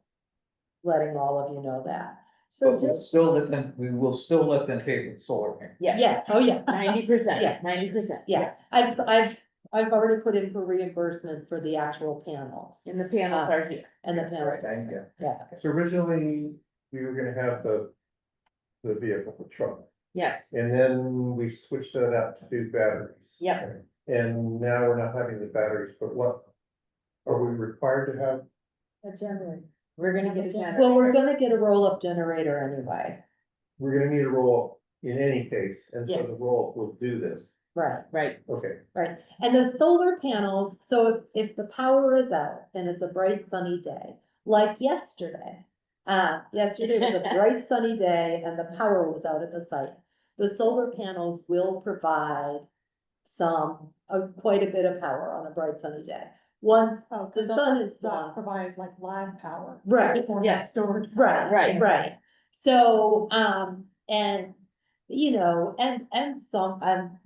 letting all of you know that. But we will still let them pay for the solar panel. Yes. Yeah, oh yeah, 90%, Yeah. 90%. yeah, I've already put in for reimbursement for the actual panels, And the panels are here. and the panels, Right, yeah. So originally, we were gonna have the vehicle, the truck, Yes, and then we switched that out to do batteries. Yep. And now we're not having the batteries, but what, are we required to have? A generator. we're gonna get a generator. Well, we're gonna get a roll-up generator anyway, We're gonna need a roll in any case, and so Yes. the roll will do this, right, Right, okay. right. And the solar panels, so if the power is out and it's a bright sunny day, like yesterday. Yesterday was a bright sunny day and the power was out at the site. The solar panels will provide quite a bit of power on a bright sunny day. Once Oh, the 'cause sun that- is that gone. provide like live power. Right, Or yeah. storage. Right, Right. right. So, and, you know, and some,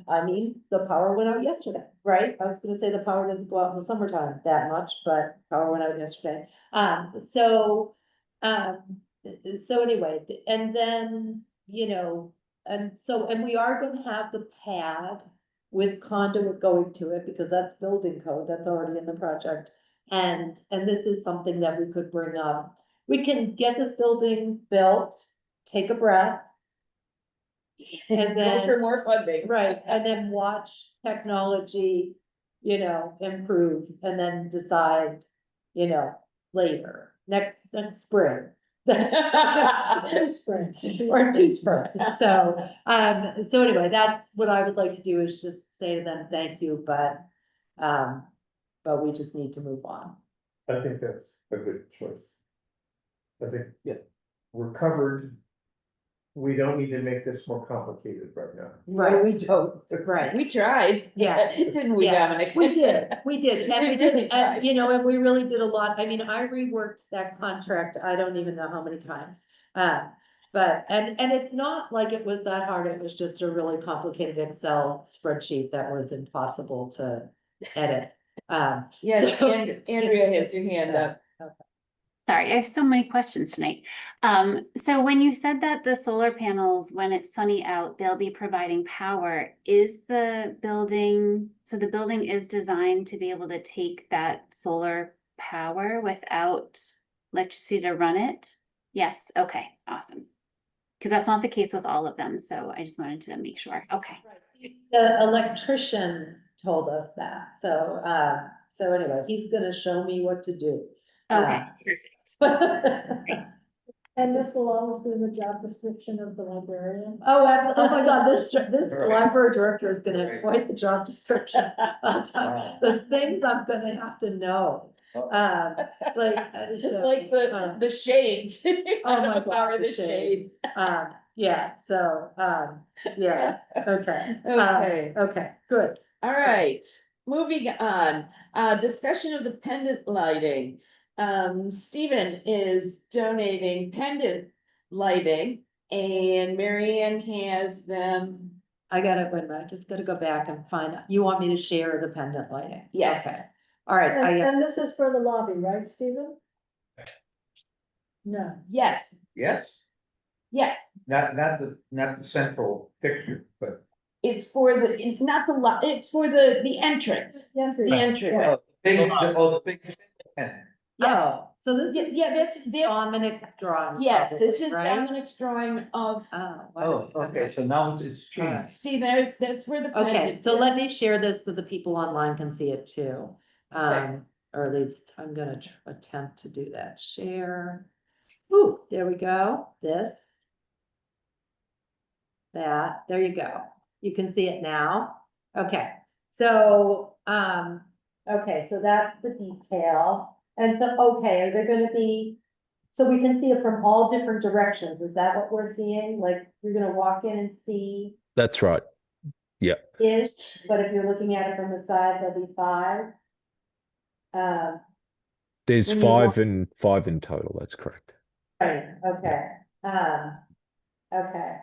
I mean, the power went out yesterday, right? I was gonna say the power doesn't go out in the summertime that much, but power went out yesterday. So anyway, and then, you know, and we are gonna have the pad with conduit going to it, because that's building code, that's already in the project. And this is something that we could bring up. We can get this building built, take a breath, and Go then, for more funding. right, and then watch technology, you know, improve, and then decide, you know, later, next spring. Two springs. Or two spring. So anyway, that's what I would like to do, is just say to them, thank you, but we just need to move on. I think that's a good choice. I think, we're covered. We don't need to make this more complicated right now. No, we don't. Right. We tried. Yeah. Didn't we, Yeah, Dominic? we did, and We we really did, tried. and, you know, and we really did a lot. I mean, I reworked that contract, I don't even know how many times. But, and it's not like it was that hard, it was just a really complicated Excel spreadsheet that was impossible to edit. Yes, So- Andrea has your hand up. Sorry, I have so many questions tonight. So when you said that the solar panels, when it's sunny out, they'll be providing power, is the building is designed to be able to take that solar power without electricity to run it? Yes, okay, awesome. Because that's not the case with all of them, so I just wanted to make sure, okay. The electrician told us that, so anyway, he's gonna show me what to do. Okay, perfect. And this will always be in the job description of the librarian. Oh, absolutely. Oh my God, this library director is gonna have quite the job description. I'll tell you, the things I'm gonna have to know. Like, It's like the shades. oh my God. Power the shades. Yeah, so, yeah, okay. Okay. Okay, good. All right, moving on, discussion of the pendant lighting. Stephen is donating pendant lighting and Marianne has them. I gotta, wait a minute, I just gotta go back and find, you want me to share the pendant lighting? Yes. Okay. All right, And this is for the lobby, right, Stephen? No. Yes, Yes, yes, not the central picture, but. it's for the, not the it's for the entrance, The entry. the entrance. Oh, the big. Yes, Oh, so this is. yeah, that's the, Dominic drawing. yes, this probably, is right? Dominic's drawing of, Oh, okay, so now it's changed. see, that's where the Okay, pendant so is. let me share this so the people online can see it too. Okay. Or at least I'm gonna attempt to do that. Share. Ooh, there we go. This. That, there you go. You can see it now. Okay, so, okay, so that's the detail. And so, okay, are there gonna be, so we can see it from all different directions. Is that what we're seeing? Like, you're gonna walk in and see That's right. Yeah. ish, but if you're looking at it from the side, there'll be 5. There's When you five in total. That's correct. Right, okay, okay.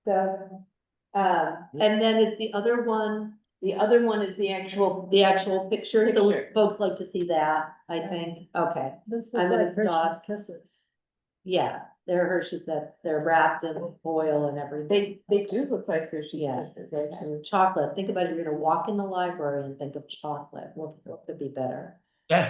So, and then is the other one, The other one is the actual, the actual picture, so Picture. folks like to see that, I think, okay, This I'm is gonna like Hershey's stop. Kisses. Yeah, they're Hershey's, they're wrapped in oil and everything. they do look like Hershey's Yeah, Kisses, actually, chocolate, think about it, you're gonna walk in the library and think of chocolate, what could be better? Yeah.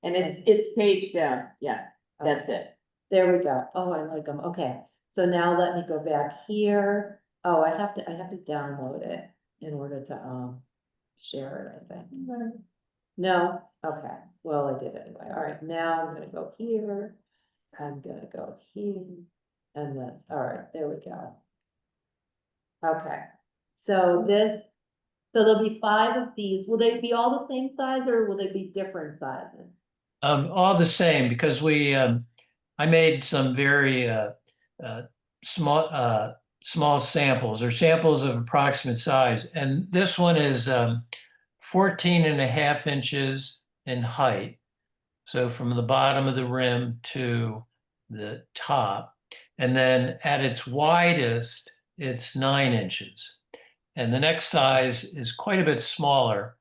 And it's page down, yeah, that's Okay. it. There we go. Oh, I like them. Okay, so now let me go back here. Oh, I have to download it in order to, share it, I think. No? Okay, well, I did anyway. All right, now I'm gonna go here. I'm gonna go here and this. All right, there we go. Okay, so there'll be 5 of these. Will they be all the same size or will they be different sizes? All the same, because I made some very small samples or samples of approximate size. And this one is 14.5 inches in height. So from the bottom of the rim to the top. And then at its widest, it's 9 inches. And the next size is quite a bit smaller.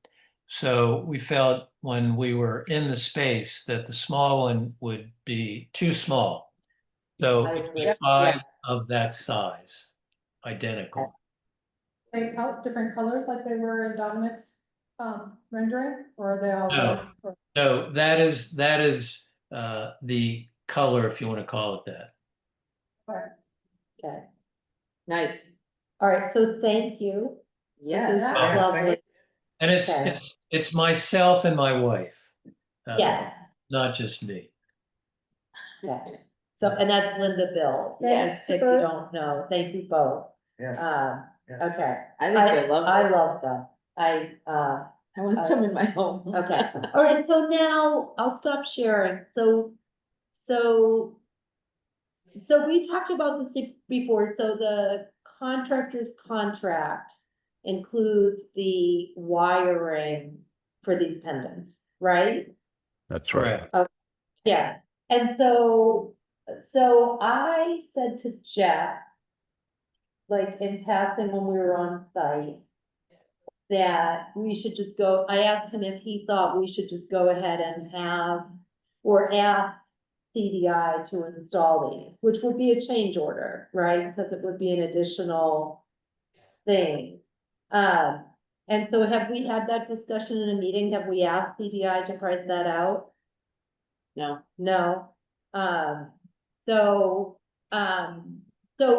So we felt when we were in the space that the small one would be too small. So I it was agree. 5 of that size, identical. They different colors like they were in Dominic's, rendering, or are they all? No. red? Or- No, that is the color, if you want to call it that. Okay, Nice, all right, so thank you. This is yes. lovely. And Okay. it's myself and my wife. Yes. Not just me. Okay, so, and that's Linda Bills. Yes. If you don't know, thank you both. Yes. Okay. I think I love I it. love them. I want some in my home. Okay, all right, so now I'll stop sharing. So we talked about this before, so the contractor's contract includes the wiring for these pendants, right? That's right. Correct. Yeah, and so I said to Jeff, like in passing when we were on site, that we should just go, I asked him if he thought we should just go ahead and have, or ask CDI to install these, which would be a change order, right? Because it would be an additional thing. And so have we had that discussion in a meeting? Have we asked CDI to price that out? No, No.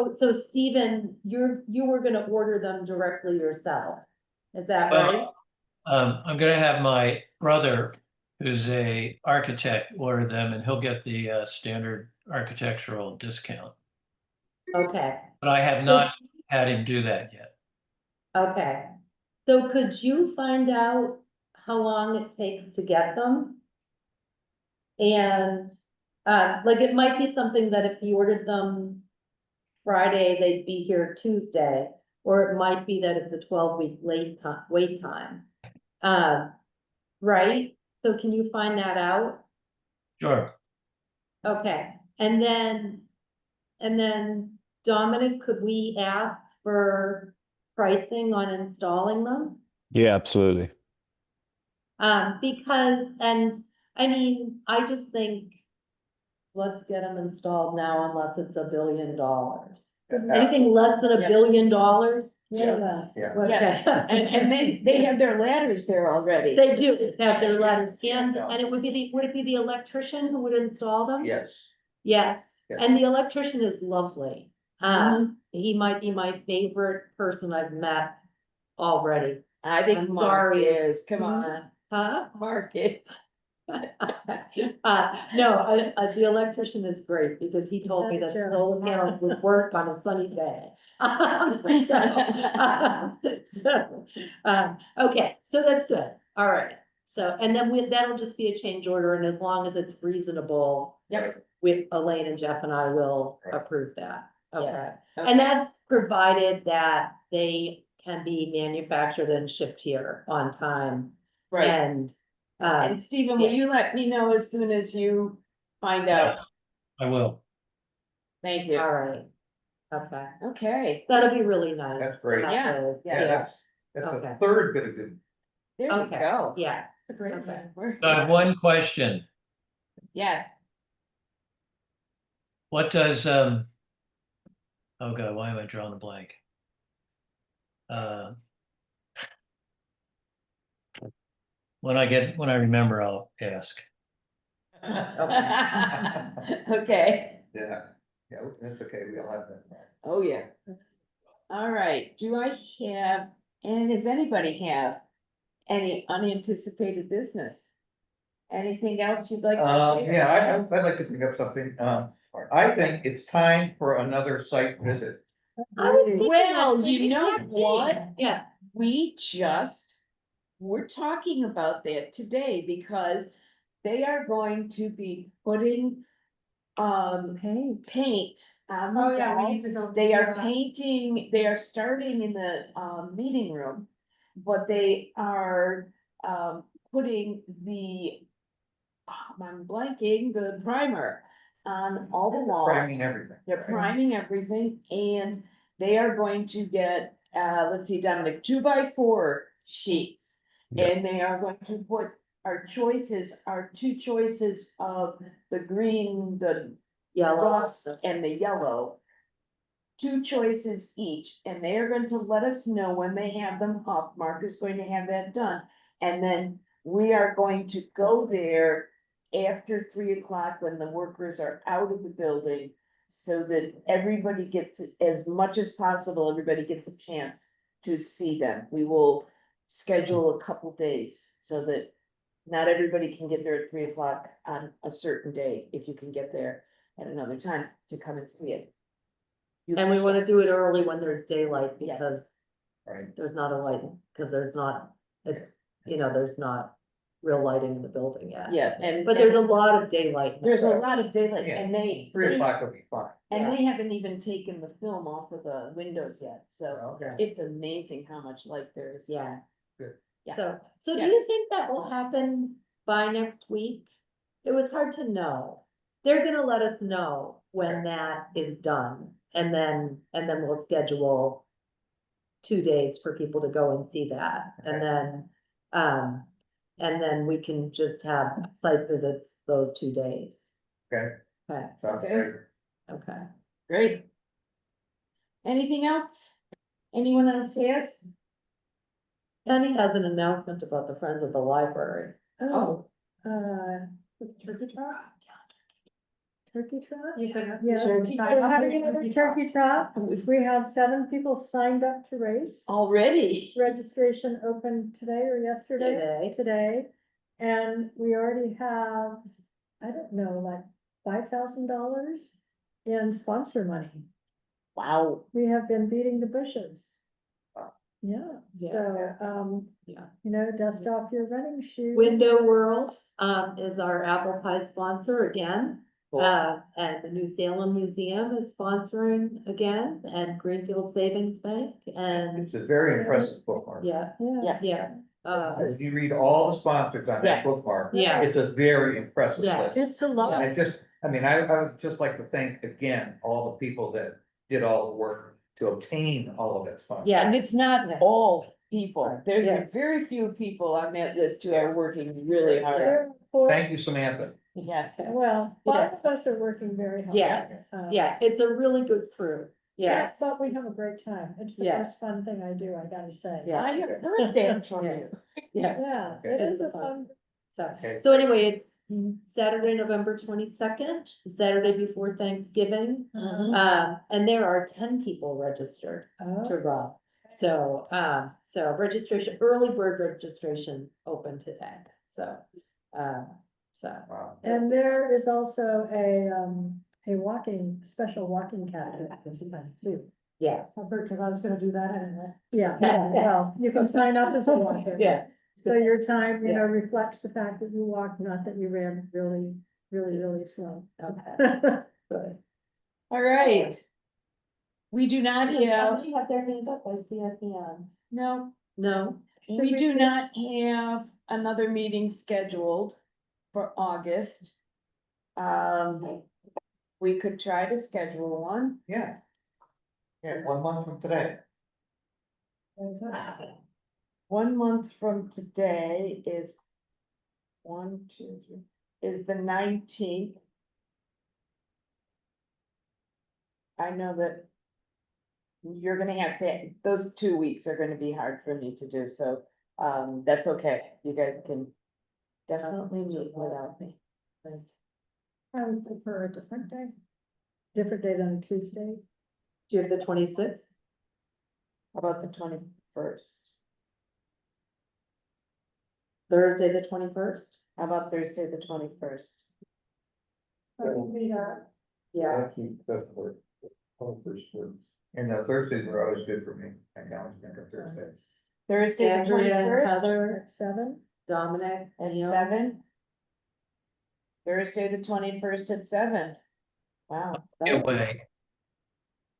So Stephen, you were gonna order them directly yourself. Is that right? I'm going to have my brother who's a architect, order them, and he'll get the standard architectural discount. Okay, But I have not had him do that yet. okay. So could you find out how long it takes to get them? And, like, it might be something that if you ordered them Friday, they'd be here Tuesday, or it might be that it's a 12-week wait time. Right? So can you find that out? Sure. Okay, and then Dominic, could we ask for pricing on installing them? Yeah, absolutely. Because, and I mean, I just think, let's get them installed now unless it's $1 billion. Anything less than $1 Yeah. billion? Way less. Yeah. Okay. And they have their ladders there already. They do have their ladders, and it would it be the electrician who would install them? Yes. Yes, Yes. and the electrician is lovely. He might be my favorite person I've met already. I think I'm Mark sorry. is, come on, Huh? Mark is. No, the electrician is great because he told me that that Jeremy? solar panels would work on a sunny day. Okay, so that's good. All right. So, and then that'll just be a change order, and as long as it's reasonable. Yep. With Elaine and Jeff and I will Right. approve that. Okay. Yes. And that's provided that they can be manufactured and shipped here on time. Right, And, and Stephen, will you let me know as soon as you find out? Yes, I will. Thank you. all right. Okay, Okay, that'll be really nice. That's great. Yeah, Yeah, that's Okay. a third bit of good. there you Okay. go. Yeah, It's a great Okay. one. So I have one question. Yeah, What does, oh God, why am I drawing a blank? When I remember, I'll ask. okay, Yeah, yeah, that's okay, we all have that. oh, yeah. All right, do I have, and does anybody have any unanticipated business? Anything else you'd like to share? Yeah, I'd like to bring up something, I think it's time for another site visit. I was thinking Well, that you same know exact thing. what? Yeah, We're talking about that today because they are going to be putting paint on the Oh, yeah, we need walls. to go. They are Yeah. painting, they are starting in the meeting room, but they are putting I'm blanking, the primer on all the walls. Priming everything. They're priming everything, and they are going to get, let's see, Dominic, 2x4 sheets. Yeah. And they are going to put our two choices of the green, the yellow. rust, and the yellow. Two choices each, and they are going to let us know when they have them up. Mark is going to have that done. And then we are going to go there after 3 o'clock when the workers are out of the building. So that everybody gets, as much as possible, everybody gets a chance to see them. We will schedule a couple days so that not everybody can get there at 3 o'clock on a certain day, if you can get there at another time to come and see it. And we wanna do it early when there's daylight Yes. because Right. there's not a light, because there's not, there's not real lighting in the building yet. Yeah, and. But there's a lot of daylight. There's a lot of daylight, Yeah, and they. 3 o'clock will be fine. And they haven't even taken the film off of the windows yet, so Okay. it's amazing how much light there is. Yeah. Good. Yeah. So do Yes. you think that will happen by next week? It was hard to know. They're gonna let us know when that is done, and then we'll schedule 2 days for people to go and see that, and then we can just have site visits those 2 days. Okay, Okay, sounds Okay. good. okay. Great. Anything else? Anyone else has? Penny has an announcement about the Friends of the Library. Oh, turkey trot? Turkey trot? You could. Yeah, Turkey we're having another turkey trot. We have 7 people signed up to race. Already? Registration opened today or yesterday? Today. Today. And we already have, I don't know, like $5,000 in sponsor money. Wow. We have been beating the bushes. Wow. Yeah, Yeah. so, Yeah. you know, dust off your running shoes. Window World, is our apple pie sponsor again. Cool. And the New Salem Museum is sponsoring again, and Greenfield Savings Bank, and, It's a very impressive bookmark. yeah, Yeah. yeah. If you read all the sponsors on Yeah. that bookmark, Yeah. it's a very impressive Yeah. list. It's a And lot. it just, I mean, I would just like to thank again, all the people that did all the work to obtain all of that sponsorship. Yeah. And it's not Yeah. all people. There's Yes. very few people on that list who are working really hard. There are four- Thank you, Samantha. Yes. Well, Yeah. 5 of us are working very hard. Yes, Um, yeah, it's a really good crew, yes, But we have a great time. It's the Yes. most fun thing I do, I gotta say. Yeah. I have heard that from you. yes, yes. Yeah, Okay. it is a It's fun. fun. So, Okay. so anyway, it's Saturday, November 22nd, Saturday before Thanksgiving. And there are 10 people registered to Oh, run. So, so registration, early bird registration open today, so, so. Wow. and there is also a special walking category too. Yes, Because I was gonna do that anyway. Yeah, well, you can sign up as a walker. yes. So your time, you know, Yes. reflects the fact that you walked, not that you ran really, really, really slow. Okay, good. All right. We do not have, Somebody have their hand up, I see at the end. no, No? we do not have another meeting scheduled for August. We could try to schedule one. Yeah. Yeah, 1 month from today. 1 month from today is is the 19th. I know that you're gonna have to, those 2 weeks are gonna be hard for me to do, so, that's okay. You guys can definitely meet without me. I would prefer a different day. Different day than a Tuesday. Do you have the 26th? How about the 21st? Thursday, the 21st? How about Thursday, the 21st? Yeah, That's what, first word. And Thursdays are always good for me. I can always make a Thursday. Thursday, the Andrea and 21st Heather, At 7? Dominic, at Neil. 7. Thursday, the 21st at 7. Wow. Away.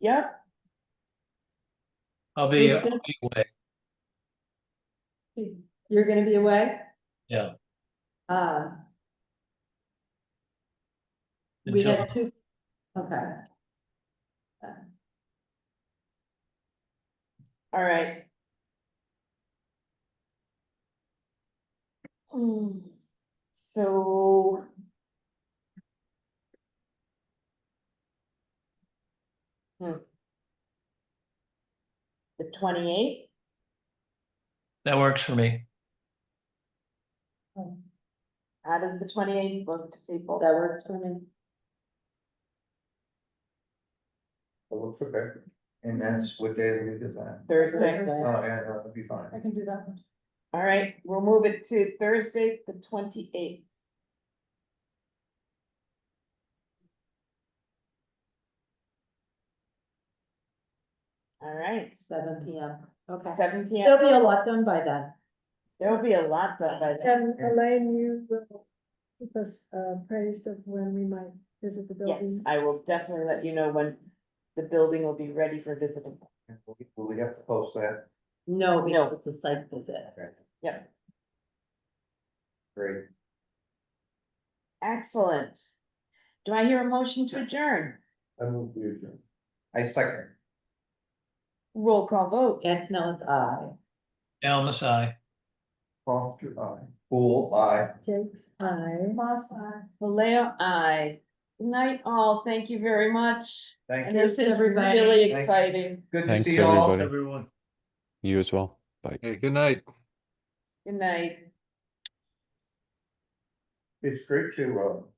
Yep, I'll be Who's gonna- away. You're gonna be away? Yeah. We Until- have two, okay. all right. So. The 28th, That works for me. how does the 28th look to people? That works for me. It looks okay. And that's what day of the week is that? Thursday. Oh, yeah, that'll be fine. I can do that one. All right, we'll move it to Thursday, the 28th. All right, 7 PM, okay. 7 p.m. There'll be a lot done by then. There'll be a lot done by then. And Elaine, you will keep us appraised of when we might visit the building? Yes, I will definitely let you know when the building will be ready for visiting. Will we have to post that? No, because No. it's a site visit. Okay. Yep. Great. Excellent. Do I hear a motion to adjourn? I move the adjourn. I second. Roll call vote. Antonellis, aye. Elmas, aye. Foster, aye. Pool, aye. Jake's eye. Vallejo, aye. Good night, all. Thank you very much. Thank And you. this is everybody. really Thank you. exciting. Good to Thanks, see you all. everybody. Everyone. You as well. Bye. Hey, good night. Good night. It's great to,